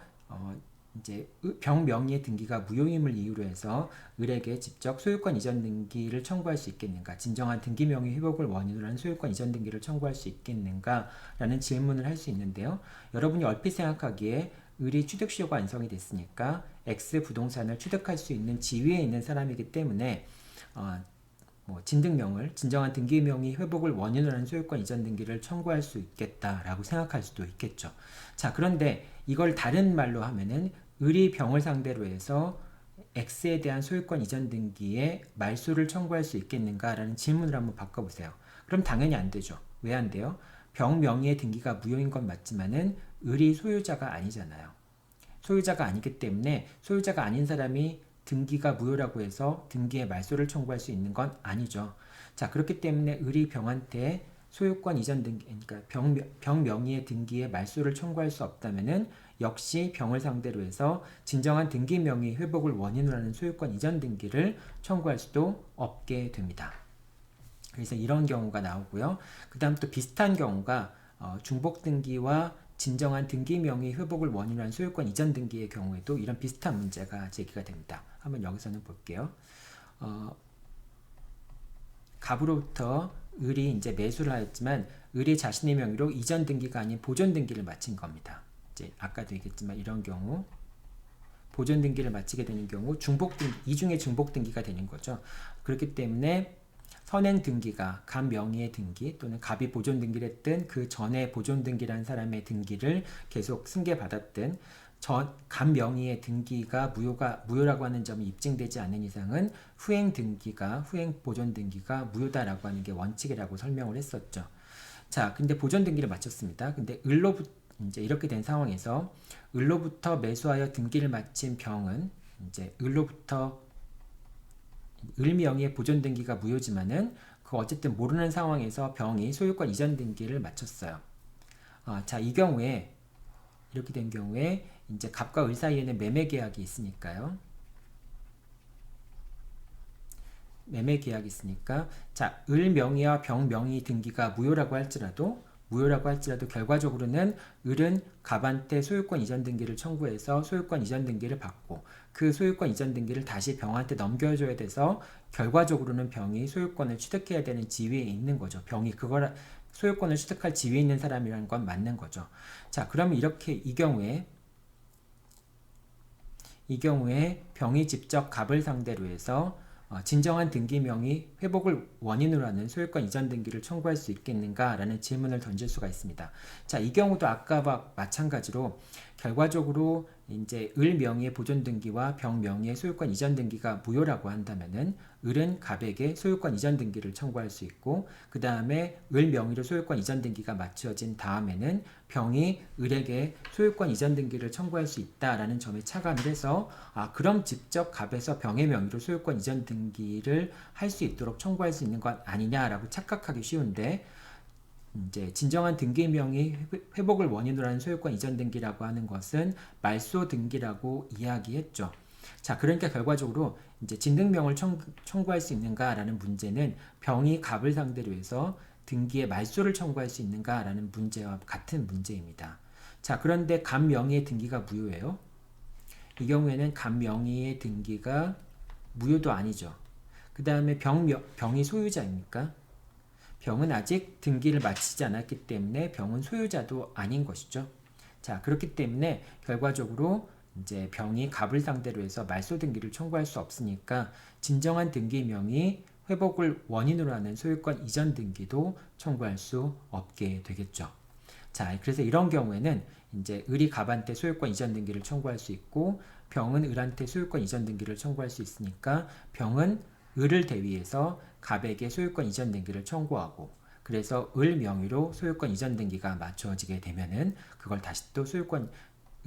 이제 병 명의의 등기가 무효임을 이유로 해서 을에게 직접 소유권 이전 등기를 청구할 수 있겠는가, 진정한 등기 명의 회복을 원인으로 하는 소유권 이전 등기를 청구할 수 있겠는가 라는 질문을 할 수 있는데요. 여러분이 얼핏 생각하기에 을이 취득시효가 완성이 됐으니까 X 부동산을 취득할 수 있는 지위에 있는 사람이기 때문에 진정한 등기 명의 회복을 원인으로 하는 소유권 이전 등기를 청구할 수 있겠다라고 생각할 수도 있겠죠. 자, 그런데 이걸 다른 말로 하면은 을이 병을 상대로 해서 X에 대한 소유권 이전 등기에 말소를 청구할 수 있겠는가라는 질문을 한번 바꿔보세요. 그럼 당연히 안 되죠. 왜 안 돼요? 병 명의의 등기가 무효인 건 맞지만은 을이 소유자가 아니잖아요. 소유자가 아니기 때문에 소유자가 아닌 사람이 등기가 무효라고 해서 등기에 말소를 청구할 수 있는 건 아니죠. 자, 그렇기 때문에 을이 병한테 소유권 이전 등기, 그러니까 병 명의의 등기에 말소를 청구할 수 없다면은 역시 병을 상대로 해서 진정한 등기 명의 회복을 원인으로 하는 소유권 이전 등기를 청구할 수도 없게 됩니다. 그래서 이런 경우가 나오고요. 그 다음 또 비슷한 경우가 중복 등기와 진정한 등기 명의 회복을 원인으로 한 소유권 이전 등기의 경우에도 이런 비슷한 문제가 제기가 됩니다. 한번 여기서는 볼게요. 갑으로부터 을이 이제 매수를 하였지만 을이 자신의 명의로 이전 등기가 아닌 보존 등기를 마친 겁니다. 이제 아까도 얘기했지만 이런 경우 보존 등기를 마치게 되는 경우 이중의 중복 등기가 되는 거죠. 그렇기 때문에 선행 등기가 갑 명의의 등기 또는 갑이 보존 등기를 했든 그 전에 보존 등기라는 사람의 등기를 계속 승계받았든 갑 명의의 등기가 무효라고 하는 점이 입증되지 않는 이상은 후행 보존 등기가 무효다라고 하는 게 원칙이라고 설명을 했었죠. 자, 근데 보존 등기를 마쳤습니다. 근데 이제 이렇게 된 상황에서 을로부터 매수하여 등기를 마친 병은 이제 을로부터 을명의의 보존 등기가 무효지만은 그 어쨌든 모르는 상황에서 병이 소유권 이전 등기를 마쳤어요. 자, 이 경우에 이렇게 된 경우에 이제 갑과 을 사이에는 매매 계약이 있으니까요. 매매 계약이 있으니까 자, 을 명의와 병 명의 등기가 무효라고 할지라도 결과적으로는 을은 갑한테 소유권 이전 등기를 청구해서 소유권 이전 등기를 받고 그 소유권 이전 등기를 다시 병한테 넘겨줘야 돼서 결과적으로는 병이 소유권을 취득해야 되는 지위에 있는 거죠. 병이 그걸 소유권을 취득할 지위에 있는 사람이라는 건 맞는 거죠. 자, 그러면 이렇게 이 경우에 병이 직접 갑을 상대로 해서 진정한 등기명의 회복을 원인으로 하는 소유권 이전 등기를 청구할 수 있겠는가라는 질문을 던질 수가 있습니다. 자, 이 경우도 아까와 마찬가지로 결과적으로 이제 을 명의의 보존 등기와 병 명의의 소유권 이전 등기가 무효라고 한다면은 을은 갑에게 소유권 이전 등기를 청구할 수 있고 그 다음에 을 명의로 소유권 이전 등기가 마쳐진 다음에는 병이 을에게 소유권 이전 등기를 청구할 수 있다라는 점에 차감을 해서 그럼 직접 갑에서 병의 명의로 소유권 이전 등기를 할 수 있도록 청구할 수 있는 것 아니냐라고 착각하기 쉬운데 이제 진정한 등기명의 회복을 원인으로 하는 소유권 이전 등기라고 하는 것은 말소 등기라고 이야기했죠. 자, 그러니까 결과적으로 이제 진등명을 청구할 수 있는가라는 문제는 병이 갑을 상대로 해서 등기에 말소를 청구할 수 있는가라는 문제와 같은 문제입니다. 자, 그런데 갑 명의의 등기가 무효예요. 이 경우에는 갑 명의의 등기가 무효도 아니죠. 그 다음에 병이 소유자입니까? 병은 아직 등기를 마치지 않았기 때문에 병은 소유자도 아닌 것이죠. 자, 그렇기 때문에 결과적으로 이제 병이 갑을 상대로 해서 말소 등기를 청구할 수 없으니까 진정한 등기명의 회복을 원인으로 하는 소유권 이전 등기도 청구할 수 없게 되겠죠. 자, 그래서 이런 경우에는 이제 을이 갑한테 소유권 이전 등기를 청구할 수 있고 병은 을한테 소유권 이전 등기를 청구할 수 있으니까 병은 을을 대위해서 갑에게 소유권 이전 등기를 청구하고 그래서 을 명의로 소유권 이전 등기가 맞춰지게 되면은 그걸 다시 또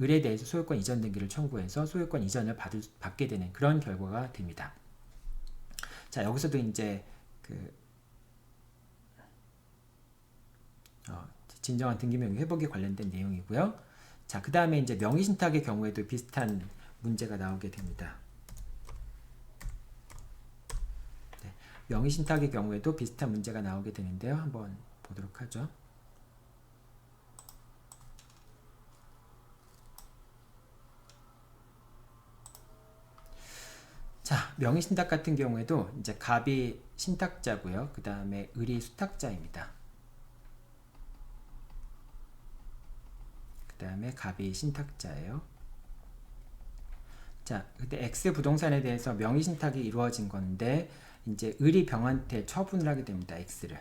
을에 대해서 소유권 이전 등기를 청구해서 소유권 이전을 받게 되는 그런 결과가 됩니다. 자, 여기서도 이제 진정한 등기명의 회복에 관련된 내용이고요. 자, 그 다음에 이제 명의신탁의 경우에도 비슷한 문제가 나오게 됩니다. 명의신탁의 경우에도 비슷한 문제가 나오게 되는데요. 한번 보도록 하죠. 자, 명의신탁 같은 경우에도 이제 갑이 신탁자고요. 그 다음에 을이 수탁자입니다. 그 다음에 갑이 신탁자예요. 자, 그때 X 부동산에 대해서 명의신탁이 이루어진 건데 이제 을이 병한테 처분을 하게 됩니다. X를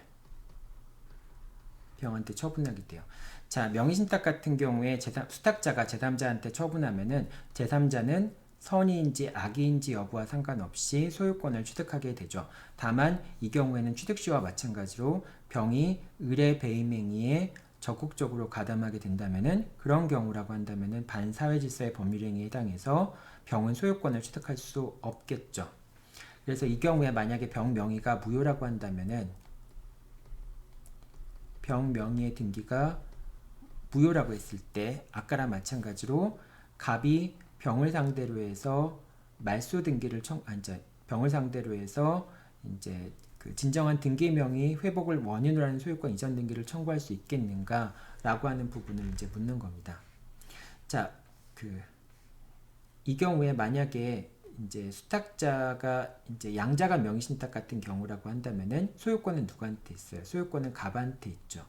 병한테 처분하게 돼요. 자, 명의신탁 같은 경우에 수탁자가 제3자한테 처분하면은 제3자는 선의인지 악의인지 여부와 상관없이 소유권을 취득하게 되죠. 다만 이 경우에는 취득시와 마찬가지로 병이 을의 배임행위에 적극적으로 가담하게 된다면은 그런 경우라고 한다면은 반사회질서의 법률행위에 해당해서 병은 소유권을 취득할 수 없겠죠. 그래서 이 경우에 만약에 병 명의가 무효라고 한다면은 병 명의의 등기가 무효라고 했을 때 아까랑 마찬가지로 갑이 병을 상대로 해서 말소 등기를 병을 상대로 해서 이제 그 진정한 등기명의 회복을 원인으로 하는 소유권 이전 등기를 청구할 수 있겠는가라고 하는 부분을 이제 묻는 겁니다. 자, 이 경우에 만약에 이제 수탁자가 이제 양자가 명의신탁 같은 경우라고 한다면은 소유권은 누구한테 있어요? 소유권은 갑한테 있죠.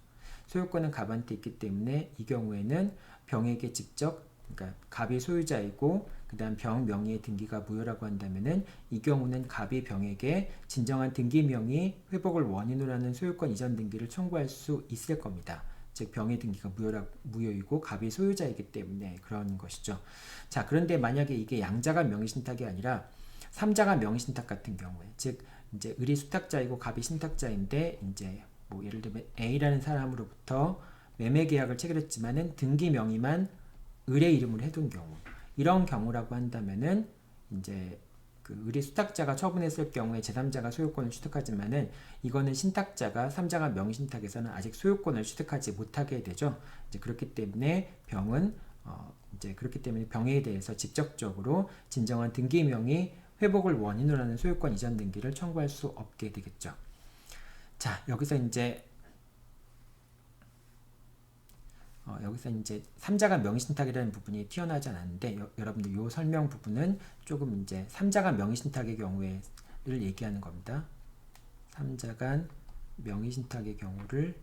소유권은 갑한테 있기 때문에 이 경우에는 병에게 직접 그러니까 갑이 소유자이고 그 다음 병 명의의 등기가 무효라고 한다면은 이 경우는 갑이 병에게 진정한 등기명의 회복을 원인으로 하는 소유권 이전 등기를 청구할 수 있을 겁니다. 즉 병의 등기가 무효이고 갑이 소유자이기 때문에 그런 것이죠. 자, 그런데 만약에 이게 양자가 명의신탁이 아니라 3자가 명의신탁 같은 경우에 즉 이제 을이 수탁자이고 갑이 신탁자인데 이제 뭐 예를 들면 A라는 사람으로부터 매매 계약을 체결했지만은 등기 명의만 을의 이름으로 해둔 경우, 이런 경우라고 한다면은 이제 그 을의 수탁자가 처분했을 경우에 제3자가 소유권을 취득하지만은 이거는 신탁자가 3자가 명의신탁에서는 아직 소유권을 취득하지 못하게 되죠. 이제 그렇기 때문에 병은 이제 그렇기 때문에 병에 대해서 직접적으로 진정한 등기 명의 회복을 원인으로 하는 소유권 이전 등기를 청구할 수 없게 되겠죠. 자, 여기서 이제 3자가 명의신탁이라는 부분이 튀어나오지 않았는데 여러분들 이 설명 부분은 조금 이제 3자가 명의신탁의 경우를 얘기하는 겁니다. 3자간 명의신탁의 경우를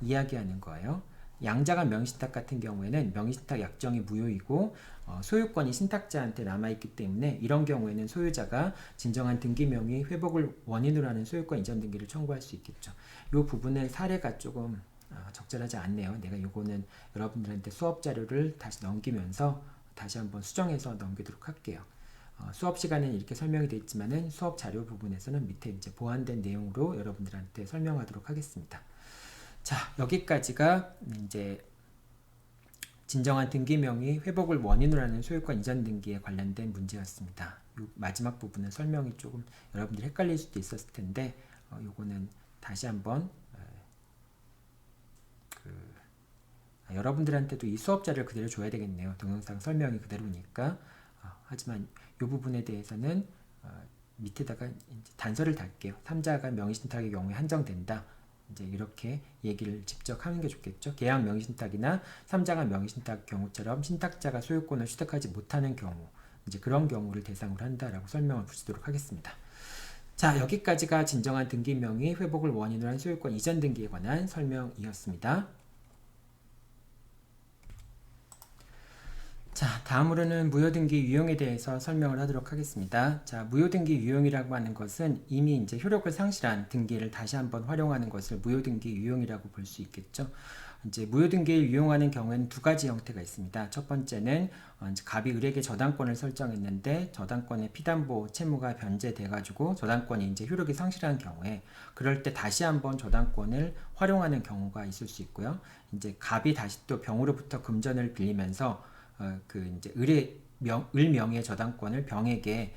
이야기하는 거예요. 양자간 명의신탁 같은 경우에는 명의신탁 약정이 무효이고 소유권이 신탁자한테 남아있기 때문에 이런 경우에는 소유자가 진정한 등기 명의 회복을 원인으로 하는 소유권 이전 등기를 청구할 수 있겠죠. 이 부분은 사례가 조금 적절하지 않네요. 내가 요거는 여러분들한테 수업 자료를 다시 넘기면서 다시 한번 수정해서 넘기도록 할게요. 수업 시간은 이렇게 설명이 되어 있지만은 수업 자료 부분에서는 밑에 이제 보완된 내용으로 여러분들한테 설명하도록 하겠습니다. 자, 여기까지가 이제 진정한 등기 명의 회복을 원인으로 하는 소유권 이전 등기에 관련된 문제였습니다. 요 마지막 부분은 설명이 조금 여러분들이 헷갈릴 수도 있었을 텐데 요거는 다시 한번 여러분들한테도 이 수업 자료를 그대로 줘야 되겠네요. 동영상 설명이 그대로니까. 하지만 이 부분에 대해서는 밑에다가 이제 단서를 달게요. 3자가 명의신탁의 경우에 한정된다. 이제 이렇게 얘기를 직접 하는 게 좋겠죠. 계약 명의신탁이나 3자가 명의신탁 경우처럼 신탁자가 소유권을 취득하지 못하는 경우, 이제 그런 경우를 대상으로 한다라고 설명을 붙이도록 하겠습니다. 자, 여기까지가 진정한 등기 명의 회복을 원인으로 한 소유권 이전 등기에 관한 설명이었습니다. 자, 다음으로는 무효등기 유용에 대해서 설명을 하도록 하겠습니다. 자, 무효등기 유용이라고 하는 것은 이미 이제 효력을 상실한 등기를 다시 한번 활용하는 것을 무효등기 유용이라고 볼 수 있겠죠. 이제 무효등기를 유용하는 경우에는 두 가지 형태가 있습니다. 첫 번째는 갑이 을에게 저당권을 설정했는데 저당권의 피담보 채무가 변제돼가지고 저당권이 이제 효력이 상실한 경우에 그럴 때 다시 한번 저당권을 활용하는 경우가 있을 수 있고요. 이제 갑이 다시 또 병으로부터 금전을 빌리면서 이제 을 명의의 저당권을 병에게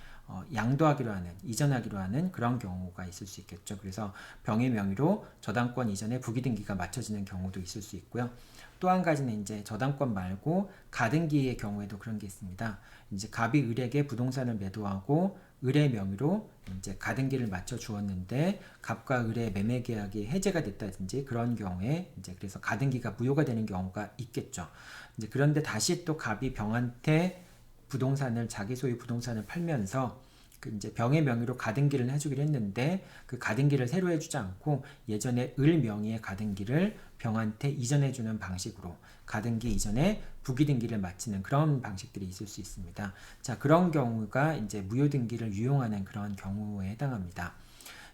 양도하기로 하는, 이전하기로 하는 그런 경우가 있을 수 있겠죠. 그래서 병의 명의로 저당권 이전에 부기등기가 맞춰지는 경우도 있을 수 있고요. 또 한 가지는 이제 저당권 말고 가등기의 경우에도 그런 게 있습니다. 이제 갑이 을에게 부동산을 매도하고 을의 명의로 이제 가등기를 맞춰 주었는데 갑과 을의 매매 계약이 해제가 됐다든지 그런 경우에 이제 그래서 가등기가 무효가 되는 경우가 있겠죠. 이제 그런데 다시 또 갑이 병한테 부동산을 자기 소유 부동산을 팔면서 그 이제 병의 명의로 가등기를 해주기로 했는데 그 가등기를 새로 해주지 않고 예전에 을 명의의 가등기를 병한테 이전해주는 방식으로 가등기 이전에 부기등기를 마치는 그런 방식들이 있을 수 있습니다. 자, 그런 경우가 이제 무효등기를 유용하는 그런 경우에 해당합니다.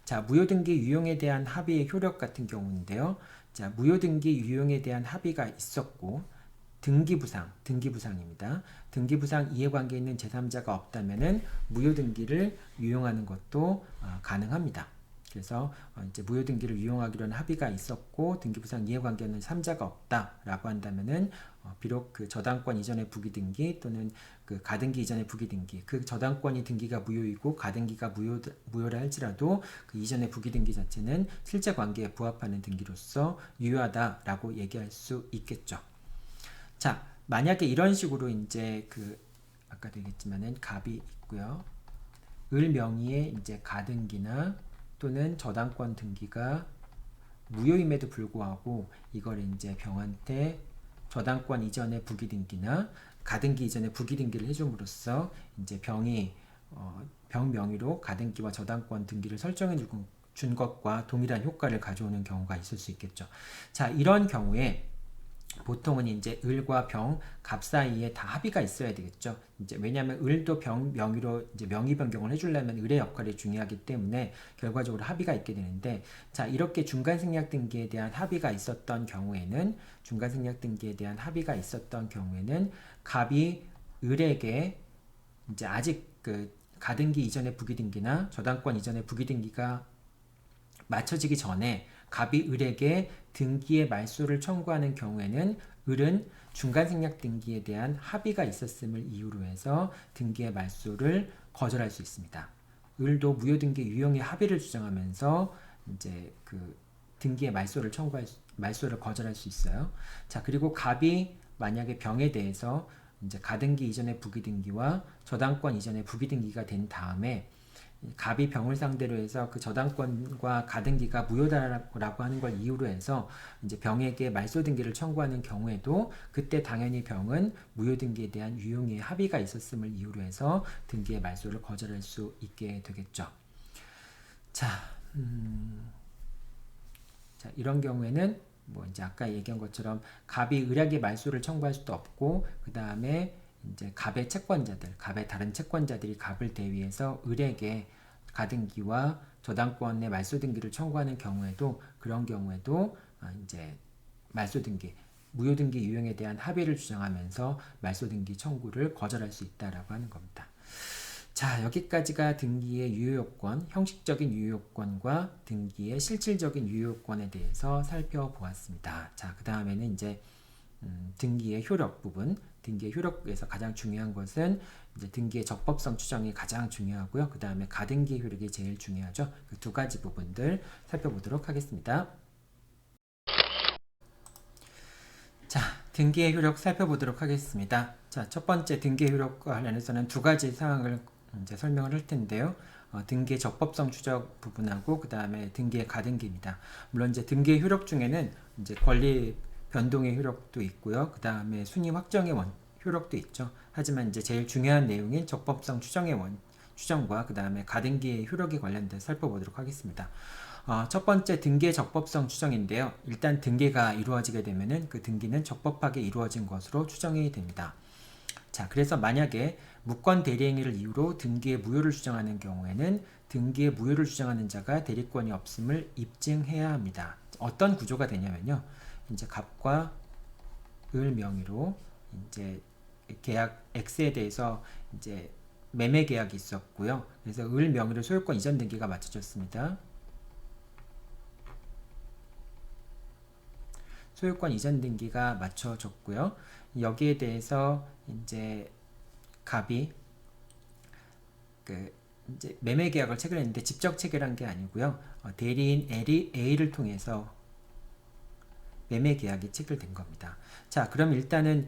자, 무효등기 유용에 대한 합의의 효력 같은 경우인데요. 자, 무효등기 유용에 대한 합의가 있었고 등기부상입니다. 등기부상 이해관계 있는 제3자가 없다면은 무효등기를 유용하는 것도 가능합니다. 그래서 이제 무효등기를 유용하기로 는 합의가 있었고 등기부상 이해관계 있는 3자가 없다라고 한다면은 비록 그 저당권 이전의 부기등기 또는 그 가등기 이전의 부기등기, 그 저당권이 등기가 무효이고 가등기가 무효라 할지라도 그 이전의 부기등기 자체는 실제 관계에 부합하는 등기로서 유효하다라고 얘기할 수 있겠죠. 자, 만약에 이런 식으로 이제 아까도 얘기했지만은 갑이 있고요. 을 명의의 이제 가등기나 또는 저당권 등기가 무효임에도 불구하고 이걸 이제 병한테 저당권 이전의 부기등기나 가등기 이전의 부기등기를 해줌으로써 이제 병이 병 명의로 가등기와 저당권 등기를 설정해 준 것과 동일한 효과를 가져오는 경우가 있을 수 있겠죠. 자, 이런 경우에 보통은 이제 을과 병, 갑 사이에 다 합의가 있어야 되겠죠. 이제 왜냐하면 을도 병 명의로 이제 명의 변경을 해주려면 을의 역할이 중요하기 때문에 결과적으로 합의가 있게 되는데, 자, 이렇게 중간 생략 등기에 대한 합의가 있었던 경우에는 갑이 을에게 이제 아직 그 가등기 이전의 부기등기나 저당권 이전의 부기등기가 맞춰지기 전에 갑이 을에게 등기의 말소를 청구하는 경우에는 을은 중간생략 등기에 대한 합의가 있었음을 이유로 해서 등기의 말소를 거절할 수 있습니다. 을도 무효등기 유용의 합의를 주장하면서 이제 그 등기의 말소를 거절할 수 있어요. 자, 그리고 갑이 만약에 병에 대해서 이제 가등기 이전의 부기등기와 저당권 이전의 부기등기가 된 다음에 갑이 병을 상대로 해서 그 저당권과 가등기가 무효다라고 하는 걸 이유로 해서 이제 병에게 말소 등기를 청구하는 경우에도 그때 당연히 병은 무효 등기에 대한 유용의 합의가 있었음을 이유로 해서 등기의 말소를 거절할 수 있게 되겠죠. 자, 자, 이런 경우에는 뭐 이제 아까 얘기한 것처럼 갑이 을에게 말소를 청구할 수도 없고, 그 다음에 이제 갑의 채권자들, 갑의 다른 채권자들이 갑을 대위해서 을에게 가등기와 저당권의 말소 등기를 청구하는 경우에도 그런 경우에도 이제 말소 등기, 무효 등기 유형에 대한 합의를 주장하면서 말소 등기 청구를 거절할 수 있다라고 하는 겁니다. 자, 여기까지가 등기의 유효요건, 형식적인 유효요건과 등기의 실질적인 유효요건에 대해서 살펴보았습니다. 자, 그 다음에는 이제 등기의 효력 부분, 등기의 효력에서 가장 중요한 것은 이제 등기의 적법성 추정이 가장 중요하고요. 그 다음에 가등기 효력이 제일 중요하죠. 그 두 가지 부분들 살펴보도록 하겠습니다. 자, 등기의 효력 살펴보도록 하겠습니다. 자, 첫 번째 등기의 효력과 관련해서는 두 가지 사항을 이제 설명을 할 텐데요. 등기의 적법성 추적 부분하고 그 다음에 등기의 가등기입니다. 물론 이제 등기의 효력 중에는 이제 권리 변동의 효력도 있고요. 그 다음에 순위 확정의 효력도 있죠. 하지만 이제 제일 중요한 내용인 적법성 추정과 그 다음에 가등기의 효력에 관련돼서 살펴보도록 하겠습니다. 첫 번째 등기의 적법성 추정인데요. 일단 등기가 이루어지게 되면은 그 등기는 적법하게 이루어진 것으로 추정이 됩니다. 자, 그래서 만약에 무권 대리행위를 이유로 등기의 무효를 주장하는 경우에는 등기의 무효를 주장하는 자가 대리권이 없음을 입증해야 합니다. 어떤 구조가 되냐면요. 이제 갑과 을 명의로 이제 계약 X에 대해서 이제 매매 계약이 있었고요. 그래서 을 명의로 소유권 이전 등기가 맞춰졌습니다. 소유권 이전 등기가 맞춰졌고요. 여기에 대해서 이제 갑이 이제 매매 계약을 체결했는데 직접 체결한 게 아니고요. 대리인 A를 통해서 매매 계약이 체결된 겁니다. 자, 그럼 일단은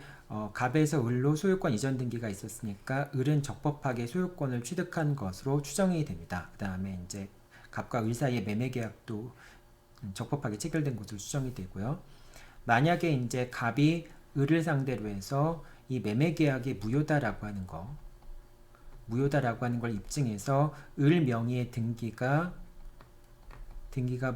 갑에서 을로 소유권 이전 등기가 있었으니까 을은 적법하게 소유권을 취득한 것으로 추정이 됩니다. 그 다음에 이제 갑과 을 사이의 매매 계약도 적법하게 체결된 것으로 추정이 되고요. 만약에 이제 갑이 을을 상대로 해서 이 매매 계약이 무효다라고 하는 걸 입증해서 을 명의의 등기가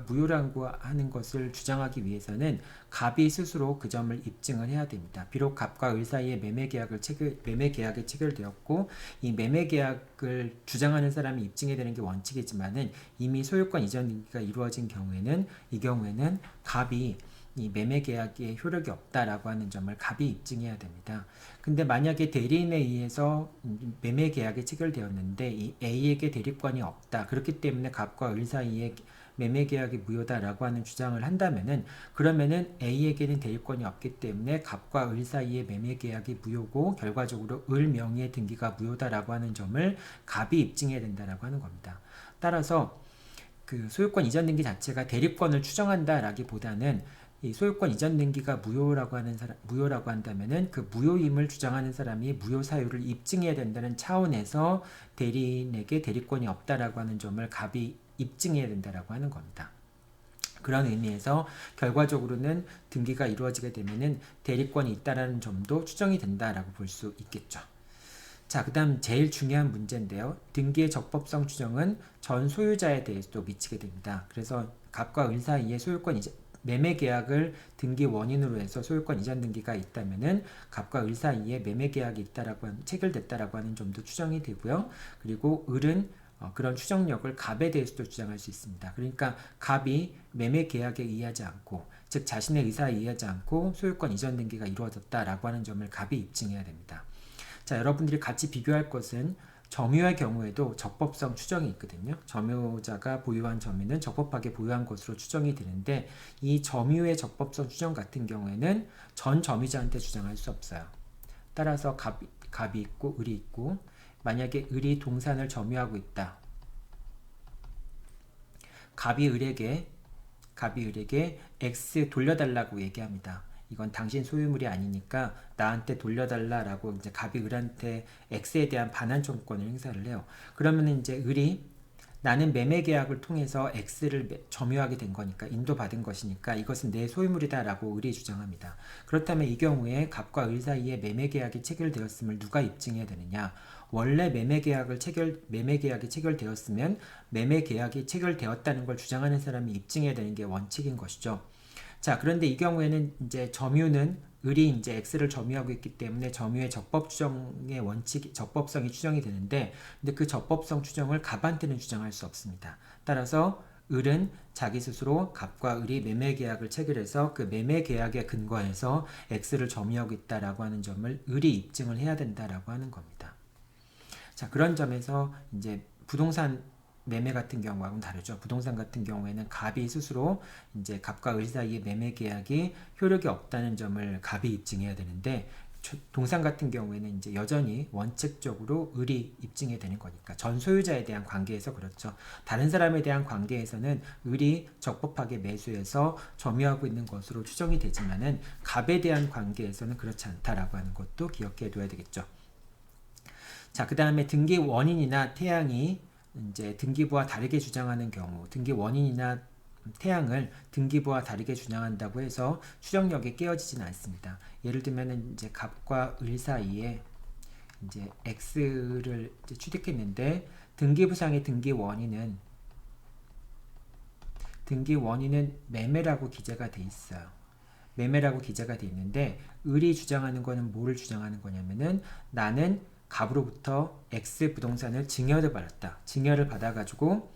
무효라고 하는 것을 주장하기 위해서는 갑이 스스로 그 점을 입증을 해야 됩니다. 비록 갑과 을 사이에 매매 계약이 체결되었고 이 매매 계약을 주장하는 사람이 입증해야 되는 게 원칙이지만은 이미 소유권 이전 등기가 이루어진 경우에는 이 경우에는 갑이 이 매매 계약에 효력이 없다라고 하는 점을 갑이 입증해야 됩니다. 근데 만약에 대리인에 의해서 매매 계약이 체결되었는데 이 A에게 대리권이 없다. 그렇기 때문에 갑과 을 사이에 매매 계약이 무효다라고 하는 주장을 한다면은 그러면은 A에게는 대리권이 없기 때문에 갑과 을 사이의 매매 계약이 무효고 결과적으로 을 명의의 등기가 무효다라고 하는 점을 갑이 입증해야 된다라고 하는 겁니다. 따라서 그 소유권 이전 등기 자체가 대리권을 추정한다라기보다는 이 소유권 이전 등기가 무효라고 한다면은 그 무효임을 주장하는 사람이 무효 사유를 입증해야 된다는 차원에서 대리인에게 대리권이 없다라고 하는 점을 갑이 입증해야 된다라고 하는 겁니다. 그런 의미에서 결과적으로는 등기가 이루어지게 되면은 대리권이 있다라는 점도 추정이 된다라고 볼 수 있겠죠. 자, 그 다음 제일 중요한 문제인데요. 등기의 적법성 추정은 전 소유자에 대해서도 미치게 됩니다. 그래서 갑과 을 사이에 매매 계약을 등기 원인으로 해서 소유권 이전 등기가 있다면은 갑과 을 사이에 매매 계약이 체결됐다라고 하는 점도 추정이 되고요. 그리고 을은 그런 추정력을 갑에 대해서도 주장할 수 있습니다. 그러니까 갑이 매매 계약에 의하지 않고, 즉 자신의 의사에 의하지 않고 소유권 이전 등기가 이루어졌다라고 하는 점을 갑이 입증해야 됩니다. 자, 여러분들이 같이 비교할 것은 점유의 경우에도 적법성 추정이 있거든요. 점유자가 보유한 점유는 적법하게 보유한 것으로 추정이 되는데 이 점유의 적법성 추정 같은 경우에는 전 점유자한테 주장할 수 없어요. 따라서 갑이 있고 을이 있고 만약에 을이 동산을 점유하고 있다. 갑이 을에게 X 돌려달라고 얘기합니다. 이건 당신 소유물이 아니니까 나한테 돌려달라라고 이제 갑이 을한테 X에 대한 반환 청구권을 행사를 해요. 그러면 이제 을이 나는 매매 계약을 통해서 X를 점유하게 된 거니까 인도받은 것이니까 이것은 내 소유물이다라고 을이 주장합니다. 그렇다면 이 경우에 갑과 을 사이에 매매 계약이 체결되었음을 누가 입증해야 되느냐? 원래 매매 계약이 체결되었으면 매매 계약이 체결되었다는 걸 주장하는 사람이 입증해야 되는 게 원칙인 것이죠. 자, 그런데 이 경우에는 이제 점유는 을이 이제 X를 점유하고 있기 때문에 점유의 적법성이 추정이 되는데, 근데 그 적법성 추정을 갑한테는 주장할 수 없습니다. 따라서 을은 자기 스스로 갑과 을이 매매 계약을 체결해서 그 매매 계약에 근거해서 X를 점유하고 있다라고 하는 점을 을이 입증을 해야 된다라고 하는 겁니다. 자, 그런 점에서 이제 부동산 매매 같은 경우하고는 다르죠. 부동산 같은 경우에는 갑이 스스로 이제 갑과 을 사이의 매매 계약이 효력이 없다는 점을 갑이 입증해야 되는데 동산 같은 경우에는 이제 여전히 원칙적으로 을이 입증해야 되는 거니까 전 소유자에 대한 관계에서 그렇죠. 다른 사람에 대한 관계에서는 을이 적법하게 매수해서 점유하고 있는 것으로 추정이 되지만은 갑에 대한 관계에서는 그렇지 않다라고 하는 것도 기억해 둬야 되겠죠. 자, 그 다음에 등기 원인이나 태양이 이제 등기부와 다르게 주장하는 경우, 등기 원인이나 태양을 등기부와 다르게 주장한다고 해서 추정력이 깨어지지는 않습니다. 예를 들면은 이제 갑과 을 사이에 이제 X를 이제 취득했는데 등기부상의 등기 원인은 매매라고 기재가 돼 있어요. 매매라고 기재가 돼 있는데 을이 주장하는 거는 뭐를 주장하는 거냐면은 나는 갑으로부터 X 부동산을 증여를 받았다. 증여를 받아가지고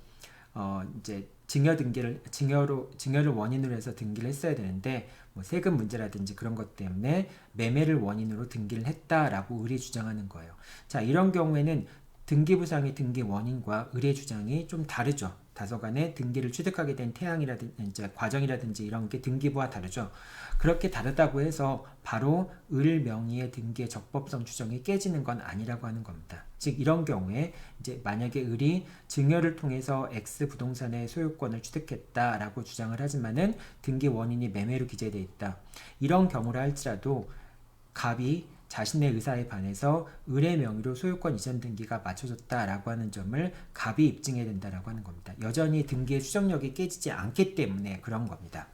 이제 증여를 원인으로 해서 등기를 했어야 되는데 뭐 세금 문제라든지 그런 것 때문에 매매를 원인으로 등기를 했다라고 을이 주장하는 거예요. 자, 이런 경우에는 등기부상의 등기 원인과 을의 주장이 좀 다르죠. 다소간에 등기를 취득하게 된 태양이라든지 이제 과정이라든지 이런 게 등기부와 다르죠. 그렇게 다르다고 해서 바로 을 명의의 등기의 적법성 추정이 깨지는 건 아니라고 하는 겁니다. 즉 이런 경우에 이제 만약에 을이 증여를 통해서 X 부동산의 소유권을 취득했다라고 주장을 하지만은 등기 원인이 매매로 기재되어 있다. 이런 경우라 할지라도 갑이 자신의 의사에 반해서 을의 명의로 소유권 이전 등기가 맞춰졌다라고 하는 점을 갑이 입증해야 된다라고 하는 겁니다. 여전히 등기의 추정력이 깨지지 않기 때문에 그런 겁니다.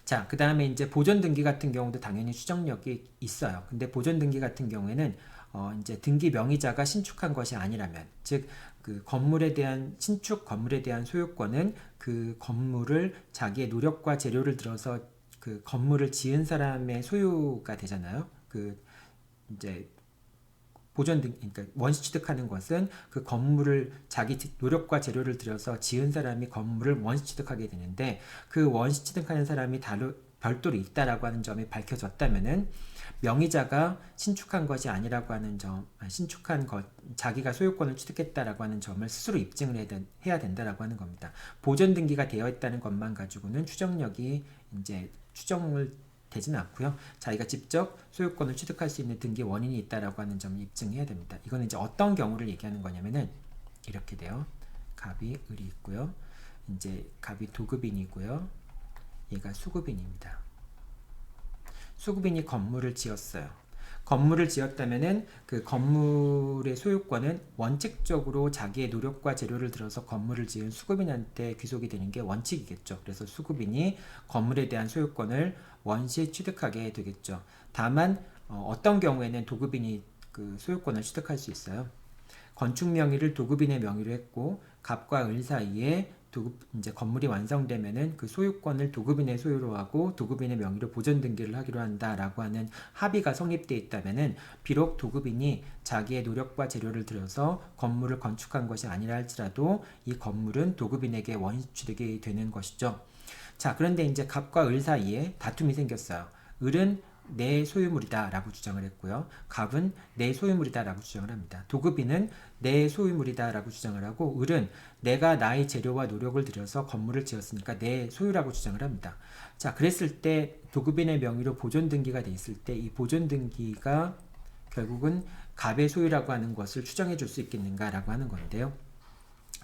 자, 그 다음에 이제 보존 등기 같은 경우도 당연히 추정력이 있어요. 근데 보존 등기 같은 경우에는 이제 등기 명의자가 신축한 것이 아니라면, 즉 그 건물에 대한 소유권은 그 건물을 자기의 노력과 재료를 들어서 그 건물을 지은 사람의 소유가 되잖아요. 그 이제 그러니까 원시 취득하는 것은 그 건물을 자기 노력과 재료를 들여서 지은 사람이 건물을 원시 취득하게 되는데 그 원시 취득하는 사람이 별도로 있다라고 하는 점이 밝혀졌다면은 명의자가 신축한 것이 아니라고 하는 점, 자기가 소유권을 취득했다라고 하는 점을 스스로 입증을 해야 된다라고 하는 겁니다. 보존 등기가 되어 있다는 것만 가지고는 추정력이 이제 추정을 되지는 않고요. 자기가 직접 소유권을 취득할 수 있는 등기 원인이 있다라고 하는 점을 입증해야 됩니다. 이거는 이제 어떤 경우를 얘기하는 거냐면은 이렇게 돼요. 갑이 을이 있고요. 이제 갑이 도급인이고요. 얘가 수급인입니다. 수급인이 건물을 지었어요. 건물을 지었다면은 그 건물의 소유권은 원칙적으로 자기의 노력과 재료를 들어서 건물을 지은 수급인한테 귀속이 되는 게 원칙이겠죠. 그래서 수급인이 건물에 대한 소유권을 원시 취득하게 되겠죠. 다만 어떤 경우에는 도급인이 그 소유권을 취득할 수 있어요. 건축 명의를 도급인의 명의로 했고 갑과 을 사이에 이제 건물이 완성되면은 그 소유권을 도급인의 소유로 하고 도급인의 명의로 보존 등기를 하기로 한다라고 하는 합의가 성립되어 있다면은 비록 도급인이 자기의 노력과 재료를 들여서 건물을 건축한 것이 아니라 할지라도 이 건물은 도급인에게 원시 취득이 되는 것이죠. 자, 그런데 이제 갑과 을 사이에 다툼이 생겼어요. 을은 내 소유물이다라고 주장을 했고요. 갑은 내 소유물이다라고 주장을 합니다. 도급인은 내 소유물이다라고 주장을 하고 을은 내가 나의 재료와 노력을 들여서 건물을 지었으니까 내 소유라고 주장을 합니다. 자, 그랬을 때 도급인의 명의로 보존 등기가 돼 있을 때 이 보존 등기가 결국은 갑의 소유라고 하는 것을 추정해 줄 수 있겠는가라고 하는 건데요.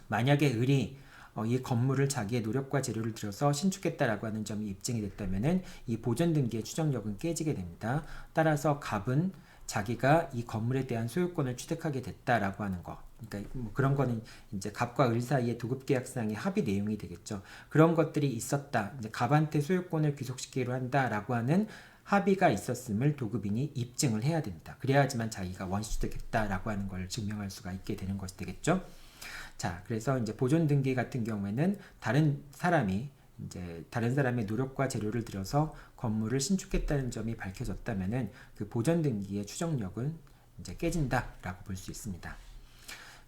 만약에 을이 이 건물을 자기의 노력과 재료를 들여서 신축했다라고 하는 점이 입증이 됐다면은 이 보존 등기의 추정력은 깨지게 됩니다. 따라서 갑은 자기가 이 건물에 대한 소유권을 취득하게 됐다라고 하는 거. 그러니까 뭐 그런 거는 이제 갑과 을 사이의 도급계약상의 합의 내용이 되겠죠. 그런 것들이 있었다. 이제 갑한테 소유권을 귀속시키기로 한다라고 하는 합의가 있었음을 도급인이 입증을 해야 됩니다. 그래야지만 자기가 원시취득했다라고 하는 걸 증명할 수가 있게 되는 것이 되겠죠. 자, 그래서 이제 보존 등기 같은 경우에는 다른 사람의 노력과 재료를 들여서 건물을 신축했다는 점이 밝혀졌다면은 그 보존 등기의 추정력은 이제 깨진다라고 볼 수 있습니다.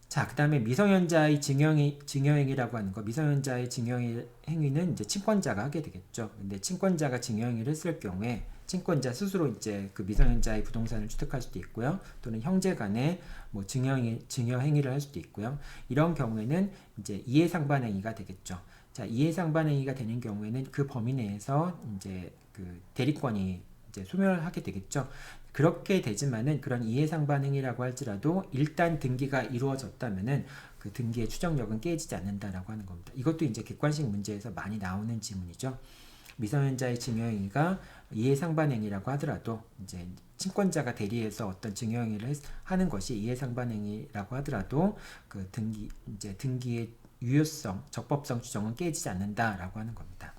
자, 그 다음에 미성년자의 증여행위라고 하는 거, 미성년자의 증여행위는 이제 친권자가 하게 되겠죠. 근데 친권자가 증여행위를 했을 경우에 친권자 스스로 이제 그 미성년자의 부동산을 취득할 수도 있고요. 또는 형제 간에 뭐 증여행위를 할 수도 있고요. 이런 경우에는 이제 이해상반행위가 되겠죠. 자, 이해상반행위가 되는 경우에는 그 범위 내에서 이제 그 대리권이 이제 소멸하게 되겠죠. 그렇게 되지만은 그런 이해상반행위라고 할지라도 일단 등기가 이루어졌다면은 그 등기의 추정력은 깨지지 않는다라고 하는 겁니다. 이것도 이제 객관식 문제에서 많이 나오는 지문이죠. 미성년자의 증여행위가 이해상반행위라고 하더라도 이제 친권자가 대리해서 어떤 증여행위를 하는 것이 이해상반행위라고 하더라도 그 등기의 유효성, 적법성 추정은 깨지지 않는다라고 하는 겁니다.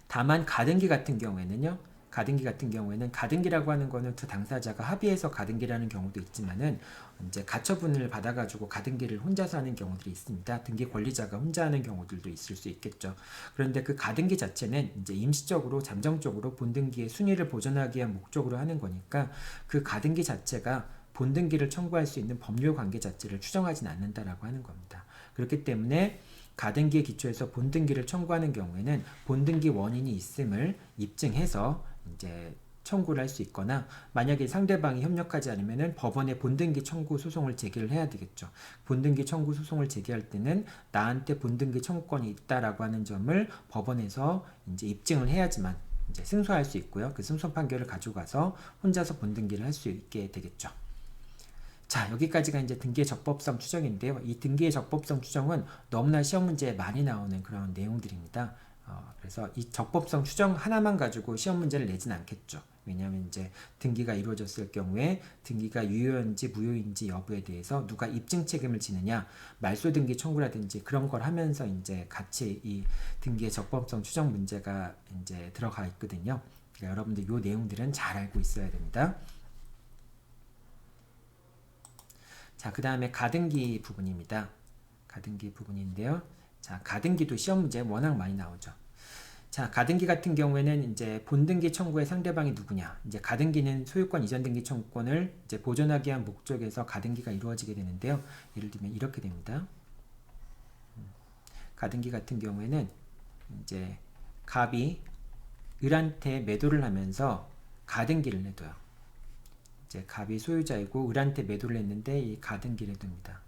다만 가등기 같은 경우에는요. 가등기라고 하는 거는 두 당사자가 합의해서 가등기라는 경우도 있지만은 이제 가처분을 받아가지고 가등기를 혼자서 하는 경우들이 있습니다. 등기 권리자가 혼자 하는 경우들도 있을 수 있겠죠. 그런데 그 가등기 자체는 이제 임시적으로 잠정적으로 본등기의 순위를 보존하기 위한 목적으로 하는 거니까 그 가등기 자체가 본등기를 청구할 수 있는 법률 관계 자체를 추정하진 않는다라고 하는 겁니다. 그렇기 때문에 가등기에 기초해서 본등기를 청구하는 경우에는 본등기 원인이 있음을 입증해서 이제 청구를 할 수 있거나 만약에 상대방이 협력하지 않으면은 법원에 본등기 청구 소송을 제기를 해야 되겠죠. 본등기 청구 소송을 제기할 때는 나한테 본등기 청구권이 있다라고 하는 점을 법원에서 이제 입증을 해야지만 이제 승소할 수 있고요. 그 승소 판결을 가지고 가서 혼자서 본등기를 할 수 있게 되겠죠. 자, 여기까지가 이제 등기의 적법성 추정인데요. 이 등기의 적법성 추정은 너무나 시험 문제에 많이 나오는 그런 내용들입니다. 그래서 이 적법성 추정 하나만 가지고 시험 문제를 내진 않겠죠. 왜냐하면 이제 등기가 이루어졌을 경우에 등기가 유효인지 무효인지 여부에 대해서 누가 입증 책임을 지느냐, 말소 등기 청구라든지 그런 걸 하면서 이제 같이 이 등기의 적법성 추정 문제가 이제 들어가 있거든요. 그러니까 여러분들 이 내용들은 잘 알고 있어야 됩니다. 자, 그 다음에 가등기 부분입니다. 가등기 부분인데요. 자, 가등기도 시험 문제 워낙 많이 나오죠. 자, 가등기 같은 경우에는 이제 본등기 청구의 상대방이 누구냐. 이제 가등기는 소유권 이전 등기 청구권을 이제 보존하기 위한 목적에서 가등기가 이루어지게 되는데요. 예를 들면 이렇게 됩니다. 가등기 같은 경우에는 이제 갑이 을한테 매도를 하면서 가등기를 내둬요. 이제 갑이 소유자이고 을한테 매도를 했는데 이 가등기를 둡니다.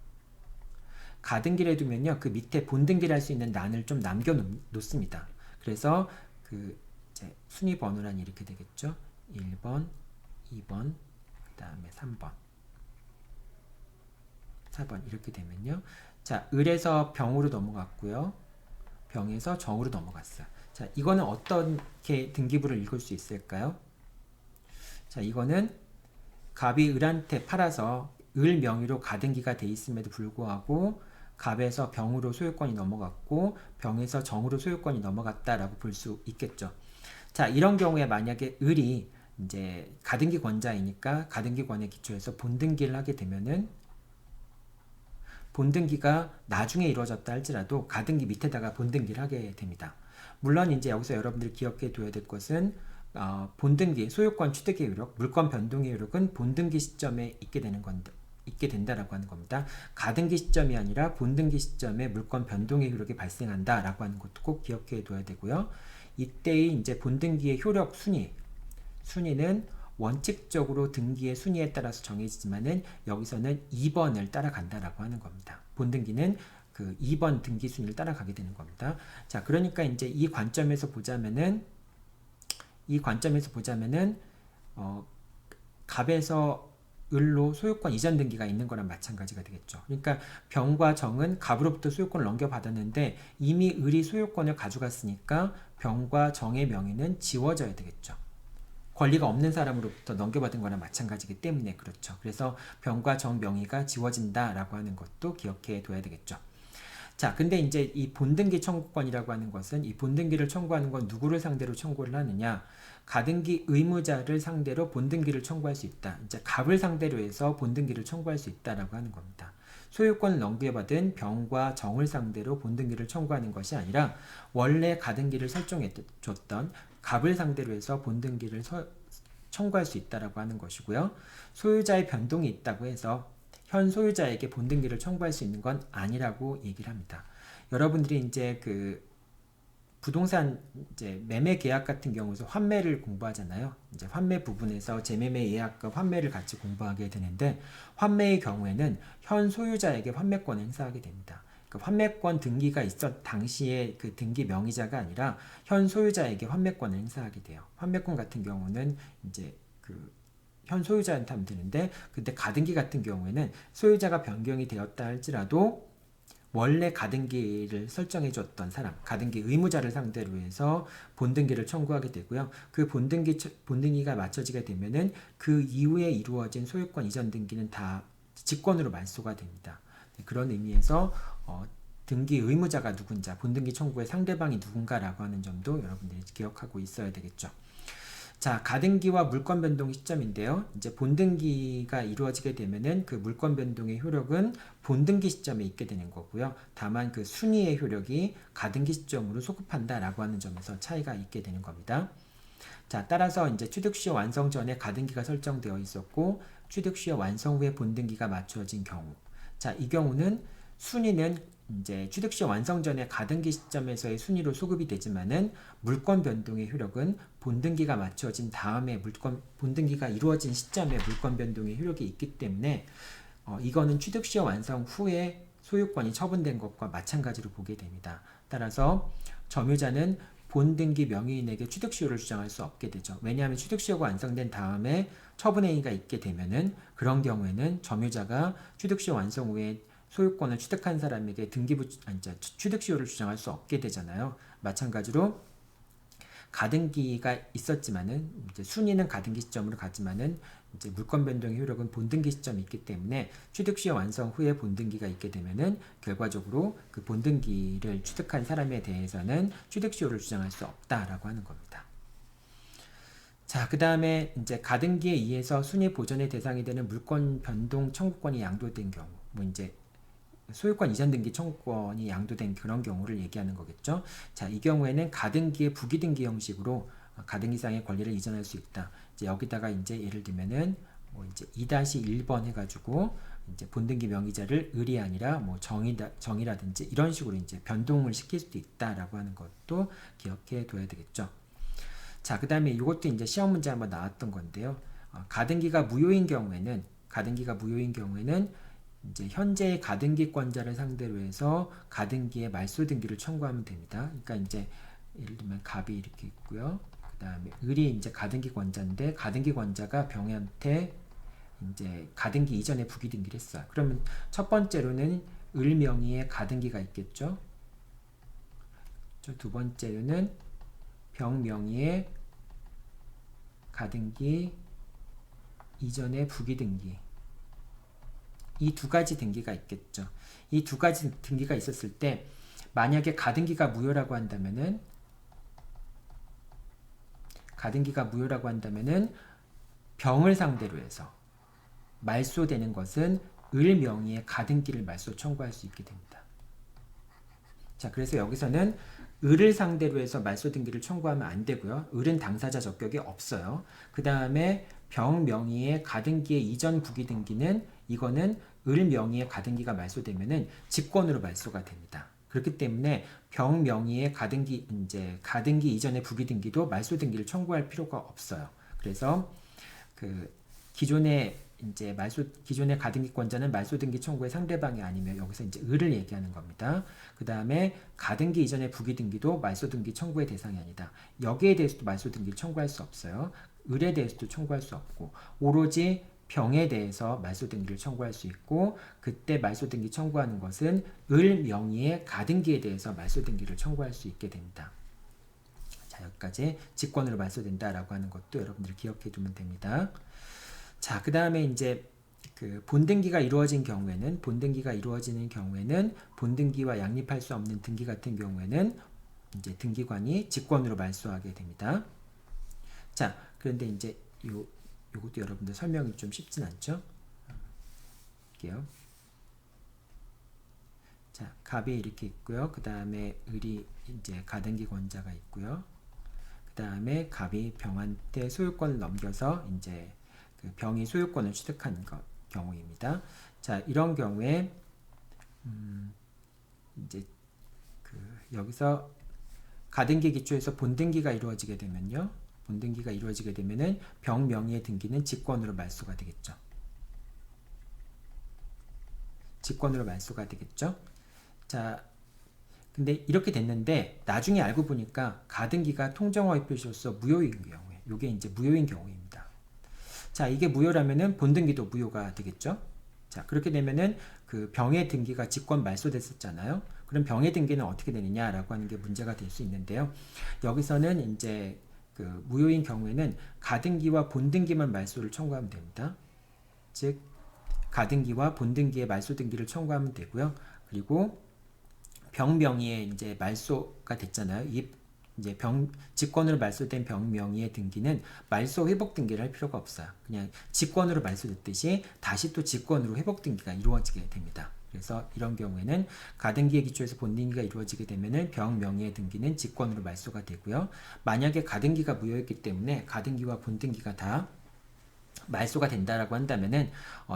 가등기를 두면요, 그 밑에 본등기를 할 수 있는 난을 좀 남겨 놓습니다. 그래서 그 이제 순위 번호란이 이렇게 되겠죠. 1번, 2번, 그 다음에 3번, 4번 이렇게 되면요. 자, 을에서 병으로 넘어갔고요. 병에서 정으로 넘어갔어요. 자, 이거는 어떻게 등기부를 읽을 수 있을까요? 자, 이거는 갑이 을한테 팔아서 을 명의로 가등기가 돼 있음에도 불구하고 갑에서 병으로 소유권이 넘어갔고 병에서 정으로 소유권이 넘어갔다라고 볼 수 있겠죠. 자, 이런 경우에 만약에 을이 이제 가등기 권자이니까 가등기권에 기초해서 본등기를 하게 되면은 본등기가 나중에 이루어졌다 할지라도 가등기 밑에다가 본등기를 하게 됩니다. 물론 이제 여기서 여러분들 기억해 둬야 될 것은 본등기, 소유권 취득의 효력, 물권 변동의 효력은 본등기 시점에 있게 된다라고 하는 겁니다. 가등기 시점이 아니라 본등기 시점에 물권 변동의 효력이 발생한다라고 하는 것도 꼭 기억해 둬야 되고요. 이때의 이제 본등기의 효력 순위, 순위는 원칙적으로 등기의 순위에 따라서 정해지지만은 여기서는 2번을 따라간다라고 하는 겁니다. 본등기는 그 2번 등기 순위를 따라가게 되는 겁니다. 자, 그러니까 이제 이 관점에서 보자면은 갑에서 을로 소유권 이전 등기가 있는 거랑 마찬가지가 되겠죠. 그러니까 병과 정은 갑으로부터 소유권을 넘겨받았는데 이미 을이 소유권을 가져갔으니까 병과 정의 명의는 지워져야 되겠죠. 권리가 없는 사람으로부터 넘겨받은 거랑 마찬가지이기 때문에 그렇죠. 그래서 병과 정 명의가 지워진다라고 하는 것도 기억해 둬야 되겠죠. 자, 근데 이제 이 본등기 청구권이라고 하는 것은 이 본등기를 청구하는 건 누구를 상대로 청구를 하느냐? 가등기 의무자를 상대로 본등기를 청구할 수 있다. 이제 갑을 상대로 해서 본등기를 청구할 수 있다라고 하는 겁니다. 소유권을 넘겨받은 병과 정을 상대로 본등기를 청구하는 것이 아니라 원래 가등기를 설정해 줬던 갑을 상대로 해서 본등기를 청구할 수 있다라고 하는 것이고요. 소유자의 변동이 있다고 해서 현 소유자에게 본등기를 청구할 수 있는 건 아니라고 얘기를 합니다. 여러분들이 이제 그 부동산 이제 매매 계약 같은 경우에서 환매를 공부하잖아요. 이제 환매 부분에서 재매매 예약과 환매를 같이 공부하게 되는데 환매의 경우에는 현 소유자에게 환매권을 행사하게 됩니다. 그 환매권 등기가 있었 당시에 그 등기 명의자가 아니라 현 소유자에게 환매권을 행사하게 돼요. 환매권 같은 경우는 이제 그 현 소유자한테 하면 되는데 근데 가등기 같은 경우에는 소유자가 변경이 되었다 할지라도 원래 가등기를 설정해 줬던 사람, 가등기 의무자를 상대로 해서 본등기를 청구하게 되고요. 그 본등기가 맞춰지게 되면은 그 이후에 이루어진 소유권 이전 등기는 다 직권으로 말소가 됩니다. 그런 의미에서 등기 의무자가 누군지, 본등기 청구의 상대방이 누군가라고 하는 점도 여러분들이 기억하고 있어야 되겠죠. 자, 가등기와 물권 변동 시점인데요. 이제 본등기가 이루어지게 되면은 그 물권 변동의 효력은 본등기 시점에 있게 되는 거고요. 다만 그 순위의 효력이 가등기 시점으로 소급한다라고 하는 점에서 차이가 있게 되는 겁니다. 자, 따라서 이제 취득시효 완성 전에 가등기가 설정되어 있었고 취득시효 완성 후에 본등기가 맞춰진 경우. 자, 이 경우는 순위는 이제 취득시효 완성 전에 가등기 시점에서의 순위로 소급이 되지만은 물권 변동의 효력은 본등기가 맞춰진 다음에 본등기가 이루어진 시점에 물권 변동의 효력이 있기 때문에 이거는 취득시효 완성 후에 소유권이 처분된 것과 마찬가지로 보게 됩니다. 따라서 점유자는 본등기 명의인에게 취득시효를 주장할 수 없게 되죠. 왜냐하면 취득시효가 완성된 다음에 처분행위가 있게 되면은 그런 경우에는 점유자가 취득시효 완성 후에 소유권을 취득한 사람에게 취득시효를 주장할 수 없게 되잖아요. 마찬가지로 가등기가 있었지만은 이제 순위는 가등기 시점으로 가지만은 이제 물권 변동의 효력은 본등기 시점이 있기 때문에 취득시효 완성 후에 본등기가 있게 되면은 결과적으로 그 본등기를 취득한 사람에 대해서는 취득시효를 주장할 수 없다라고 하는 겁니다. 자, 그 다음에 이제 가등기에 의해서 순위 보전의 대상이 되는 물권 변동 청구권이 양도된 경우, 뭐 이제 소유권 이전 등기 청구권이 양도된 그런 경우를 얘기하는 거겠죠. 자, 이 경우에는 가등기의 부기등기 형식으로 가등기상의 권리를 이전할 수 있다. 이제 여기다가 이제 예를 들면은 뭐 이제 2-1번 해가지고 이제 본등기 명의자를 을이 아니라 뭐 정이라든지 이런 식으로 이제 변동을 시킬 수도 있다라고 하는 것도 기억해 둬야 되겠죠. 자, 그 다음에 이것도 이제 시험 문제 한번 나왔던 건데요. 가등기가 무효인 경우에는 이제 현재의 가등기권자를 상대로 해서 가등기의 말소 등기를 청구하면 됩니다. 그러니까 이제 예를 들면 갑이 이렇게 있고요. 그 다음에 을이 이제 가등기권자인데 가등기권자가 병한테 이제 가등기 이전에 부기등기를 했어요. 그러면 첫 번째로는 을 명의의 가등기가 있겠죠. 두 번째로는 병 명의의 가등기 이전에 부기등기. 이 두 가지 등기가 있겠죠. 이 두 가지 등기가 있었을 때 만약에 가등기가 무효라고 한다면은 병을 상대로 해서 말소되는 것은 을 명의의 가등기를 말소 청구할 수 있게 됩니다. 자, 그래서 여기서는 을을 상대로 해서 말소 등기를 청구하면 안 되고요. 을은 당사자 적격이 없어요. 그 다음에 병 명의의 가등기의 이전 부기 등기는 이거는 을 명의의 가등기가 말소되면은 직권으로 말소가 됩니다. 그렇기 때문에 병 명의의 가등기 이전의 부기 등기도 말소 등기를 청구할 필요가 없어요. 그래서 그 기존의 기존의 가등기권자는 말소 등기 청구의 상대방이 아니며 여기서 이제 을을 얘기하는 겁니다. 그 다음에 가등기 이전의 부기 등기도 말소 등기 청구의 대상이 아니다. 여기에 대해서도 말소 등기를 청구할 수 없어요. 을에 대해서도 청구할 수 없고 오로지 병에 대해서 말소 등기를 청구할 수 있고 그때 말소 등기 청구하는 것은 을 명의의 가등기에 대해서 말소 등기를 청구할 수 있게 됩니다. 자, 여기까지 직권으로 말소된다라고 하는 것도 여러분들이 기억해 두면 됩니다. 자, 그 다음에 이제 그 본등기가 이루어지는 경우에는 본등기와 양립할 수 없는 등기 같은 경우에는 이제 등기관이 직권으로 말소하게 됩니다. 자, 그런데 이제 요것도 여러분들 설명이 좀 쉽진 않죠? 볼게요. 자, 갑이 이렇게 있고요. 그 다음에 을이 이제 가등기 권자가 있고요. 그 다음에 갑이 병한테 소유권을 넘겨서 이제 그 병이 소유권을 취득한 경우입니다. 자, 이런 경우에 이제 그 여기서 가등기 기초에서 본등기가 이루어지게 되면요. 병 명의의 등기는 직권으로 말소가 되겠죠. 자, 근데 이렇게 됐는데 나중에 알고 보니까 가등기가 통정허위 표시로서 무효인 경우에 이게 이제 무효인 경우입니다. 자, 이게 무효라면은 본등기도 무효가 되겠죠. 자, 그렇게 되면은 그 병의 등기가 직권 말소됐었잖아요. 그럼 병의 등기는 어떻게 되느냐라고 하는 게 문제가 될 수 있는데요. 여기서는 이제 그 무효인 경우에는 가등기와 본등기만 말소를 청구하면 됩니다. 즉 가등기와 본등기의 말소 등기를 청구하면 되고요. 그리고 병 명의의 이제 말소가 됐잖아요. 이 이제 직권으로 말소된 병 명의의 등기는 말소 회복 등기를 할 필요가 없어요. 그냥 직권으로 말소됐듯이 다시 또 직권으로 회복 등기가 이루어지게 됩니다. 그래서 이런 경우에는 가등기에 기초해서 본등기가 이루어지게 되면은 병 명의의 등기는 직권으로 말소가 되고요. 만약에 가등기가 무효였기 때문에 가등기와 본등기가 다 말소가 된다라고 한다면은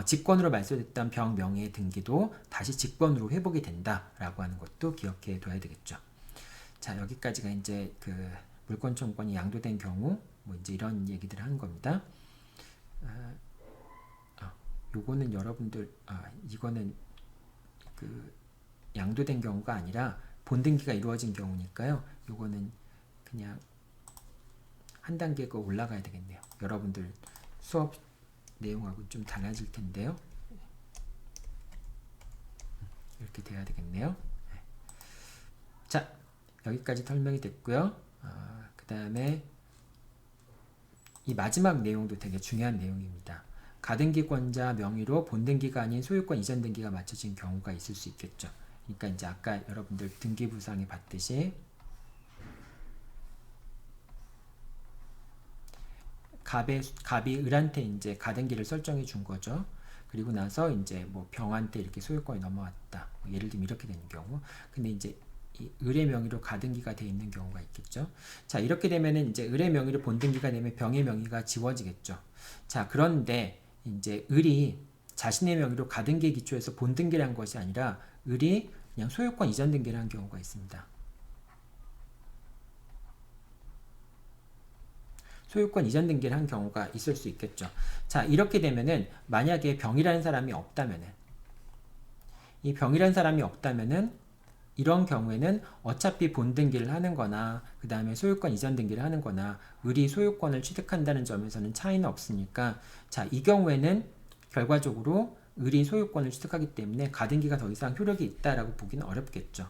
직권으로 말소됐던 병 명의의 등기도 다시 직권으로 회복이 된다라고 하는 것도 기억해 둬야 되겠죠. 자, 여기까지가 이제 그 물권 청구권이 양도된 경우 뭐 이제 이런 얘기들을 하는 겁니다. 요거는 여러분들 이거는 그 양도된 경우가 아니라 본등기가 이루어진 경우니까요. 요거는 그냥 한 단계가 올라가야 되겠네요. 여러분들 수업 내용하고 좀 달라질 텐데요. 이렇게 돼야 되겠네요. 자, 여기까지 설명이 됐고요. 그 다음에 이 마지막 내용도 되게 중요한 내용입니다. 가등기권자 명의로 본등기가 아닌 소유권 이전 등기가 맞춰진 경우가 있을 수 있겠죠. 그러니까 이제 아까 여러분들 등기부상에 봤듯이 갑이 을한테 이제 가등기를 설정해 준 거죠. 그리고 나서 이제 뭐 병한테 이렇게 소유권이 넘어왔다. 예를 들면 이렇게 되는 경우. 근데 이제 이 을의 명의로 가등기가 돼 있는 경우가 있겠죠. 자, 이렇게 되면은 이제 을의 명의로 본등기가 되면 병의 명의가 지워지겠죠. 자, 그런데 이제 을이 자신의 명의로 가등기에 기초해서 본등기를 한 것이 아니라 을이 그냥 소유권 이전 등기를 한 경우가 있습니다. 소유권 이전 등기를 한 경우가 있을 수 있겠죠. 자, 이렇게 되면은 만약에 병이라는 사람이 없다면은 이 병이라는 사람이 없다면은 이런 경우에는 어차피 본등기를 하는 거나 그 다음에 소유권 이전 등기를 하는 거나 을이 소유권을 취득한다는 점에서는 차이는 없으니까 자, 이 경우에는 결과적으로 을이 소유권을 취득하기 때문에 가등기가 더 이상 효력이 있다라고 보기는 어렵겠죠.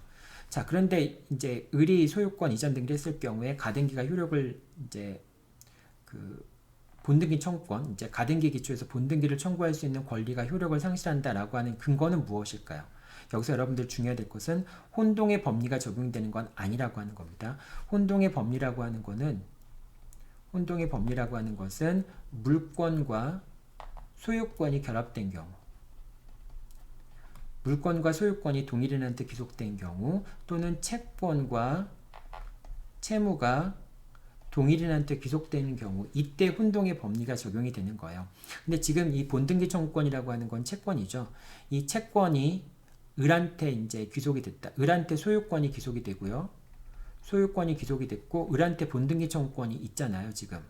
자, 그런데 이제 을이 소유권 이전 등기를 했을 경우에 가등기가 효력을 이제 그 본등기 청구권, 이제 가등기 기초에서 본등기를 청구할 수 있는 권리가 효력을 상실한다라고 하는 근거는 무엇일까요? 여기서 여러분들 중요해야 될 것은 혼동의 법리가 적용되는 건 아니라고 하는 겁니다. 혼동의 법리라고 하는 것은 물권과 소유권이 결합된 경우, 물권과 소유권이 동일인한테 귀속된 경우, 또는 채권과 채무가 동일인한테 귀속되는 경우, 이때 혼동의 법리가 적용이 되는 거예요. 근데 지금 이 본등기 청구권이라고 하는 건 채권이죠. 이 채권이 을한테 이제 귀속이 됐다. 을한테 소유권이 귀속이 되고요. 소유권이 귀속이 됐고 을한테 본등기 청구권이 있잖아요, 지금.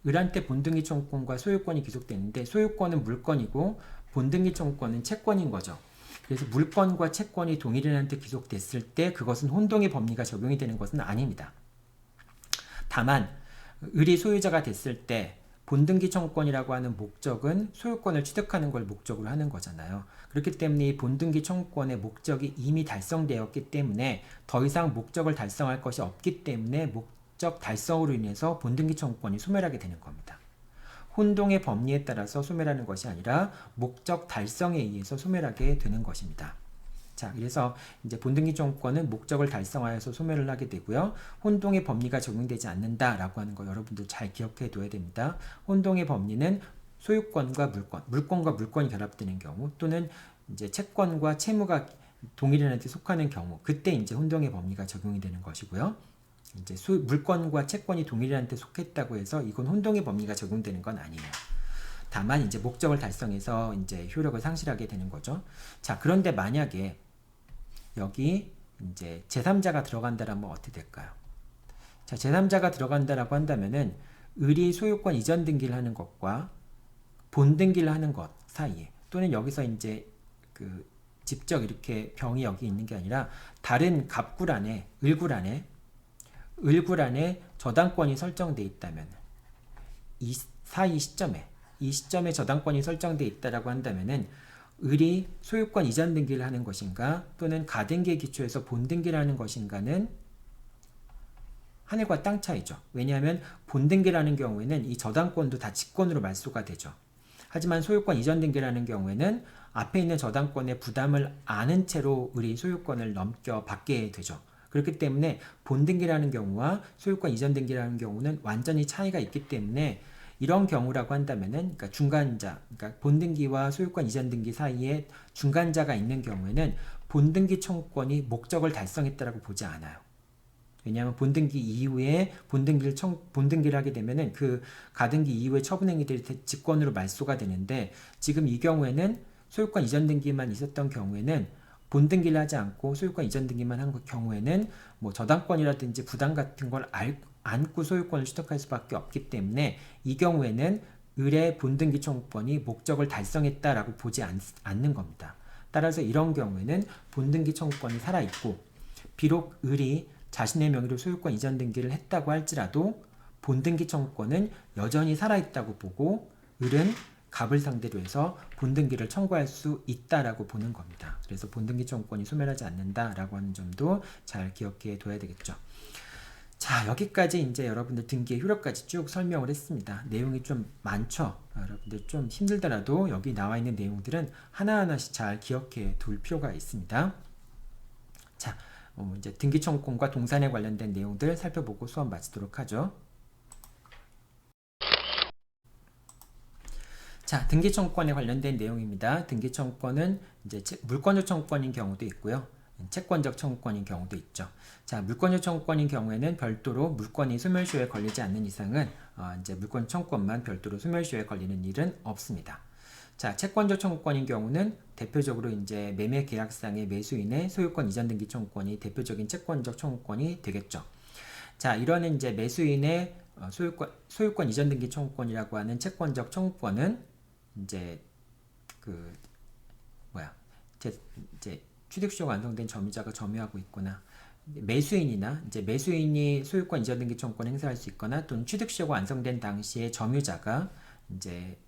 을한테 본등기 청구권과 소유권이 귀속되는데 소유권은 물권이고 본등기 청구권은 채권인 거죠. 그래서 물권과 채권이 동일인한테 귀속됐을 때 그것은 혼동의 법리가 적용이 되는 것은 아닙니다. 다만 을이 소유자가 됐을 때 본등기 청구권이라고 하는 목적은 소유권을 취득하는 걸 목적으로 하는 거잖아요. 그렇기 때문에 이 본등기 청구권의 목적이 이미 달성되었기 때문에 더 이상 목적을 달성할 것이 없기 때문에 목적 달성으로 인해서 본등기 청구권이 소멸하게 되는 겁니다. 혼동의 법리에 따라서 소멸하는 것이 아니라 목적 달성에 의해서 소멸하게 되는 것입니다. 자, 그래서 이제 본등기 청구권은 목적을 달성하여서 소멸을 하게 되고요. 혼동의 법리가 적용되지 않는다라고 하는 거 여러분들 잘 기억해 둬야 됩니다. 혼동의 법리는 소유권과 물권과 물권이 결합되는 경우 또는 이제 채권과 채무가 동일인한테 속하는 경우 그때 이제 혼동의 법리가 적용이 되는 것이고요. 이제 물권과 채권이 동일인한테 속했다고 해서 이건 혼동의 법리가 적용되는 건 아니에요. 다만 이제 목적을 달성해서 이제 효력을 상실하게 되는 거죠. 자, 그런데 만약에 여기 이제 제3자가 들어간다라면 어떻게 될까요? 자, 제3자가 들어간다라고 한다면은 을이 소유권 이전 등기를 하는 것과 본 등기를 하는 것 사이에 또는 여기서 이제 그 직접 이렇게 병이 여기 있는 게 아니라 다른 갑구란에 을구란에 저당권이 설정돼 있다면 이 시점에 저당권이 설정돼 있다라고 한다면은 을이 소유권 이전 등기를 하는 것인가 또는 가등기에 기초해서 본등기를 하는 것인가는 하늘과 땅 차이죠. 왜냐하면 본등기를 하는 경우에는 이 저당권도 다 직권으로 말소가 되죠. 하지만 소유권 이전 등기를 하는 경우에는 앞에 있는 저당권의 부담을 아는 채로 을이 소유권을 넘겨받게 되죠. 그렇기 때문에 본등기라는 경우와 소유권 이전 등기라는 경우는 완전히 차이가 있기 때문에 이런 경우라고 한다면은 그러니까 중간자, 그러니까 본등기와 소유권 이전 등기 사이에 중간자가 있는 경우에는 본등기 청구권이 목적을 달성했다라고 보지 않아요. 왜냐하면 본등기 이후에 본등기를 하게 되면은 그 가등기 이후에 처분행위들이 직권으로 말소가 되는데 지금 이 경우에는 소유권 이전 등기만 있었던 경우에는 본등기를 하지 않고 소유권 이전 등기만 한 경우에는 뭐 저당권이라든지 부담 같은 걸 안고 소유권을 취득할 수밖에 없기 때문에 이 경우에는 을의 본등기 청구권이 목적을 달성했다라고 보지 않는 겁니다. 따라서 이런 경우에는 본등기 청구권이 살아있고 비록 을이 자신의 명의로 소유권 이전 등기를 했다고 할지라도 본등기 청구권은 여전히 살아있다고 보고 을은 갑을 상대로 해서 본등기를 청구할 수 있다라고 보는 겁니다. 그래서 본등기 청구권이 소멸하지 않는다라고 하는 점도 잘 기억해 둬야 되겠죠. 자, 여기까지 이제 여러분들 등기의 효력까지 쭉 설명을 했습니다. 내용이 좀 많죠? 여러분들 좀 힘들더라도 여기 나와 있는 내용들은 하나하나씩 잘 기억해 둘 필요가 있습니다. 자, 이제 등기 청구권과 동산에 관련된 내용들 살펴보고 수업 마치도록 하죠. 자, 등기 청구권에 관련된 내용입니다. 등기 청구권은 이제 물권적 청구권인 경우도 있고요. 채권적 청구권인 경우도 있죠. 자, 물권적 청구권인 경우에는 별도로 물권이 소멸시효에 걸리지 않는 이상은 이제 물권 청구권만 별도로 소멸시효에 걸리는 일은 없습니다. 자, 채권적 청구권인 경우는 대표적으로 이제 매매 계약상의 매수인의 소유권 이전 등기 청구권이 대표적인 채권적 청구권이 되겠죠. 자, 이런 이제 매수인의 소유권 이전 등기 청구권이라고 하는 채권적 청구권은 이제 이제 취득시효가 완성된 점유자가 점유하고 있거나 매수인이나 이제 매수인이 소유권 이전 등기 청구권을 행사할 수 있거나 또는 취득시효가 완성된 당시에 점유자가 이제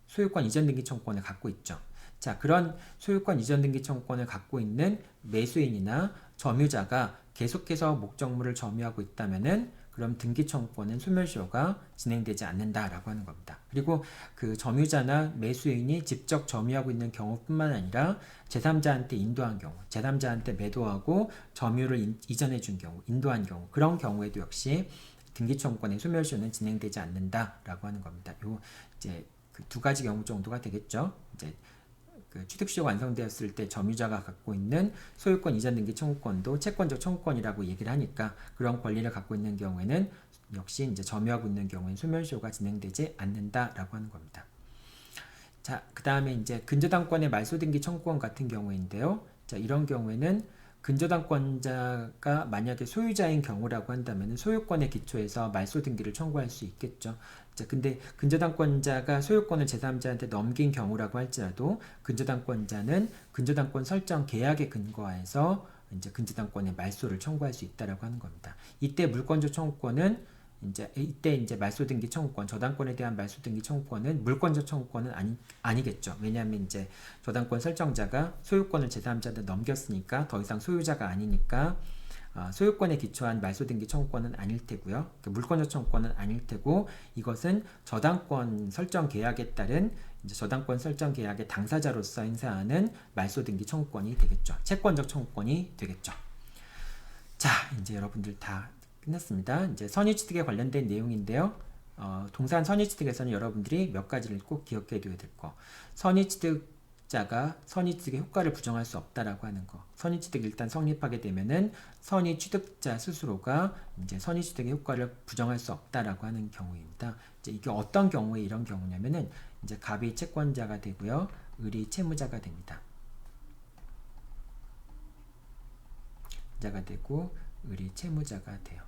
소유권 이전 등기 청구권을 갖고 있죠. 자, 그런 소유권 이전 등기 청구권을 갖고 있는 매수인이나 점유자가 계속해서 목적물을 점유하고 있다면은 그럼 등기 청구권은 소멸시효가 진행되지 않는다라고 하는 겁니다. 그리고 그 점유자나 매수인이 직접 점유하고 있는 경우뿐만 아니라 제3자한테 인도한 경우, 제3자한테 매도하고 점유를 이전해 준 경우, 인도한 경우, 그런 경우에도 역시 등기 청구권의 소멸시효는 진행되지 않는다라고 하는 겁니다. 요 이제 그 두 가지 경우 정도가 되겠죠. 이제 그 취득시효가 완성되었을 때 점유자가 갖고 있는 소유권 이전 등기 청구권도 채권적 청구권이라고 얘기를 하니까 그런 권리를 갖고 있는 경우에는 역시 이제 점유하고 있는 경우에는 소멸시효가 진행되지 않는다라고 하는 겁니다. 자, 그 다음에 이제 근저당권의 말소 등기 청구권 같은 경우인데요. 자, 이런 경우에는 근저당권자가 만약에 소유자인 경우라고 한다면 소유권의 기초에서 말소 등기를 청구할 수 있겠죠. 자, 근데 근저당권자가 소유권을 제3자한테 넘긴 경우라고 할지라도 근저당권자는 근저당권 설정 계약에 근거해서 이제 근저당권의 말소를 청구할 수 있다라고 하는 겁니다. 이때 물권조 청구권은 이때 말소 등기 청구권, 저당권에 대한 말소 등기 청구권은 물권조 청구권은 아니겠죠. 왜냐하면 이제 저당권 설정자가 소유권을 제3자한테 넘겼으니까 더 이상 소유자가 아니니까 소유권에 기초한 말소 등기 청구권은 아닐 테고요. 물권조 청구권은 아닐 테고 이것은 저당권 설정 계약에 따른 이제 저당권 설정 계약의 당사자로서 행사하는 말소 등기 청구권이 되겠죠. 채권적 청구권이 되겠죠. 자, 이제 여러분들 다 끝났습니다. 이제 선의취득에 관련된 내용인데요. 동산 선의취득에서는 여러분들이 몇 가지를 꼭 기억해 둬야 될 거. 선의취득자가 선의취득의 효과를 부정할 수 없다라고 하는 거. 선의취득이 일단 성립하게 되면은 선의취득자 스스로가 이제 선의취득의 효과를 부정할 수 없다라고 하는 경우입니다. 이제 이게 어떤 경우에 이런 경우냐면은 이제 갑이 채권자가 되고요. 을이 채무자가 됩니다. 자가 되고 을이 채무자가 돼요.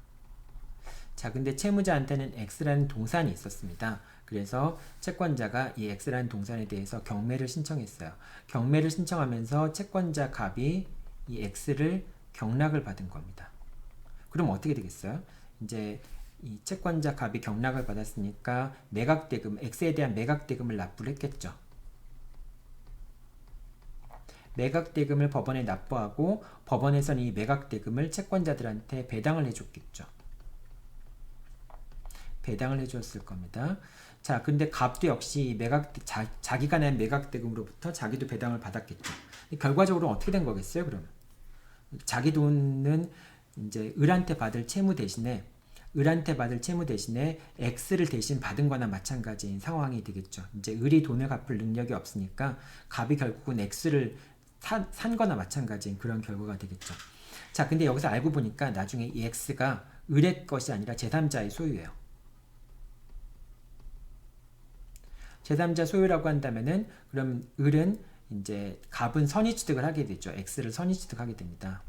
자, 근데 채무자한테는 X라는 동산이 있었습니다. 그래서 채권자가 이 X라는 동산에 대해서 경매를 신청했어요. 경매를 신청하면서 채권자 갑이 이 X를 경락을 받은 겁니다. 그럼 어떻게 되겠어요? 이제 이 채권자 갑이 경락을 받았으니까 매각대금, X에 대한 매각대금을 납부를 했겠죠. 매각대금을 법원에 납부하고 법원에서는 이 매각대금을 채권자들한테 배당을 해줬겠죠. 배당을 해줬을 겁니다. 자, 근데 갑도 역시 자기가 낸 매각대금으로부터 자기도 배당을 받았겠죠. 결과적으로 어떻게 된 거겠어요, 그러면? 자기 돈은 이제 을한테 받을 채무 대신에 X를 대신 받은 거나 마찬가지인 상황이 되겠죠. 이제 을이 돈을 갚을 능력이 없으니까 갑이 결국은 X를 산 거나 마찬가지인 그런 결과가 되겠죠. 자, 근데 여기서 알고 보니까 나중에 이 X가 을의 것이 아니라 제3자의 소유예요. 제3자 소유라고 한다면은 그럼 을은 이제 갑은 선의취득을 하게 되죠. X를 선의취득하게 됩니다.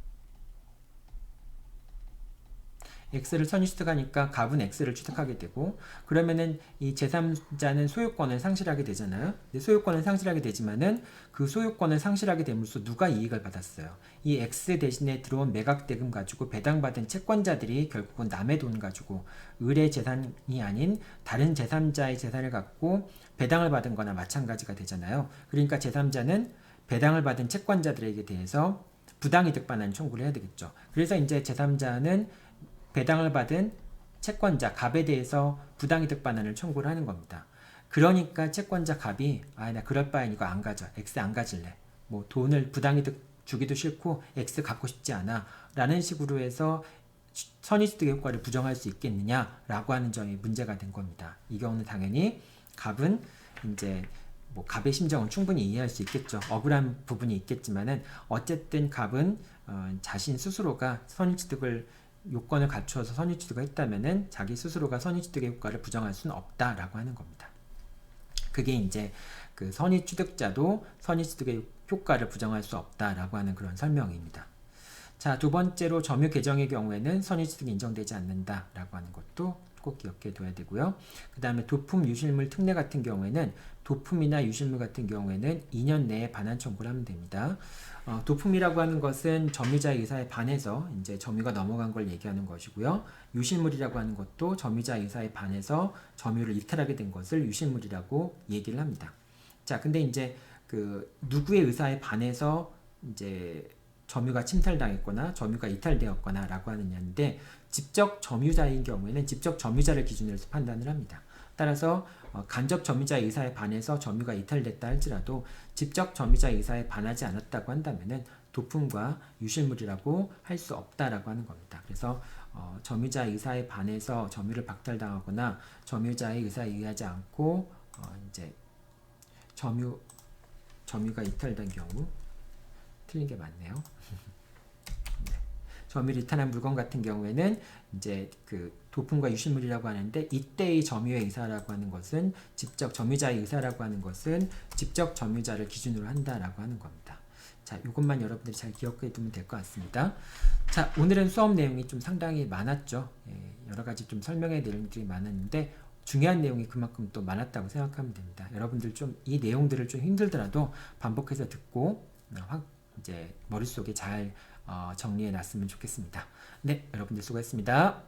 X를 선의취득하니까 갑은 X를 취득하게 되고 그러면은 이 제3자는 소유권을 상실하게 되잖아요. 근데 소유권을 상실하게 되지만은 그 소유권을 상실하게 됨으로써 누가 이익을 받았어요. 이 X 대신에 들어온 매각대금 가지고 배당받은 채권자들이 결국은 남의 돈 가지고 을의 재산이 아닌 다른 제3자의 재산을 갖고 배당을 받은 거나 마찬가지가 되잖아요. 그러니까 제3자는 배당을 받은 채권자들에게 대해서 부당이득 반환 청구를 해야 되겠죠. 그래서 이제 제3자는 배당을 받은 채권자 갑에 대해서 부당이득 반환을 청구를 하는 겁니다. 그러니까 채권자 갑이 나 그럴 바엔 이거 안 가져. X 안 가질래. 뭐 돈을 부당이득 주기도 싫고 X 갖고 싶지 않아. 라는 식으로 해서 선의취득의 효과를 부정할 수 있겠느냐라고 하는 점이 문제가 된 겁니다. 이 경우는 당연히 갑은 이제 뭐 갑의 심정은 충분히 이해할 수 있겠죠. 억울한 부분이 있겠지만은 어쨌든 갑은 자신 스스로가 선의취득을 요건을 갖추어서 선의취득을 했다면은 자기 스스로가 선의취득의 효과를 부정할 수는 없다라고 하는 겁니다. 그게 이제 그 선의취득자도 선의취득의 효과를 부정할 수 없다라고 하는 그런 설명입니다. 자, 두 번째로 점유 계정의 경우에는 선의취득이 인정되지 않는다라고 하는 것도 꼭 기억해 둬야 되고요. 그 다음에 도품, 유실물, 특례 같은 경우에는 도품이나 유실물 같은 경우에는 2년 내에 반환 청구를 하면 됩니다. 도품이라고 하는 것은 점유자의 의사에 반해서 이제 점유가 넘어간 걸 얘기하는 것이고요. 유실물이라고 하는 것도 점유자의 의사에 반해서 점유를 이탈하게 된 것을 유실물이라고 얘기를 합니다. 자, 근데 이제 그 누구의 의사에 반해서 이제 점유가 침탈당했거나 점유가 이탈되었거나 라고 하느냐인데 직접 점유자인 경우에는 직접 점유자를 기준으로 해서 판단을 합니다. 따라서 간접 점유자의 의사에 반해서 점유가 이탈됐다 할지라도 직접 점유자의 의사에 반하지 않았다고 한다면은 도품과 유실물이라고 할 수 없다라고 하는 겁니다. 그래서 점유자의 의사에 반해서 점유를 박탈당하거나 점유자의 의사에 의하지 않고 이제 점유가 이탈된 경우 틀린 게 맞네요. 네. 점유를 이탈한 물건 같은 경우에는 이제 그 도품과 유실물이라고 하는데 이때의 점유의 의사라고 하는 것은 직접 점유자의 의사라고 하는 것은 직접 점유자를 기준으로 한다라고 하는 겁니다. 자, 이것만 여러분들이 잘 기억해 두면 될 것 같습니다. 자, 오늘은 수업 내용이 좀 상당히 많았죠. 여러 가지 좀 설명의 내용들이 많았는데 중요한 내용이 그만큼 또 많았다고 생각하면 됩니다. 여러분들 좀 이 내용들을 좀 힘들더라도 반복해서 듣고 이제 머릿속에 잘 정리해 놨으면 좋겠습니다. 네, 여러분들 수고했습니다.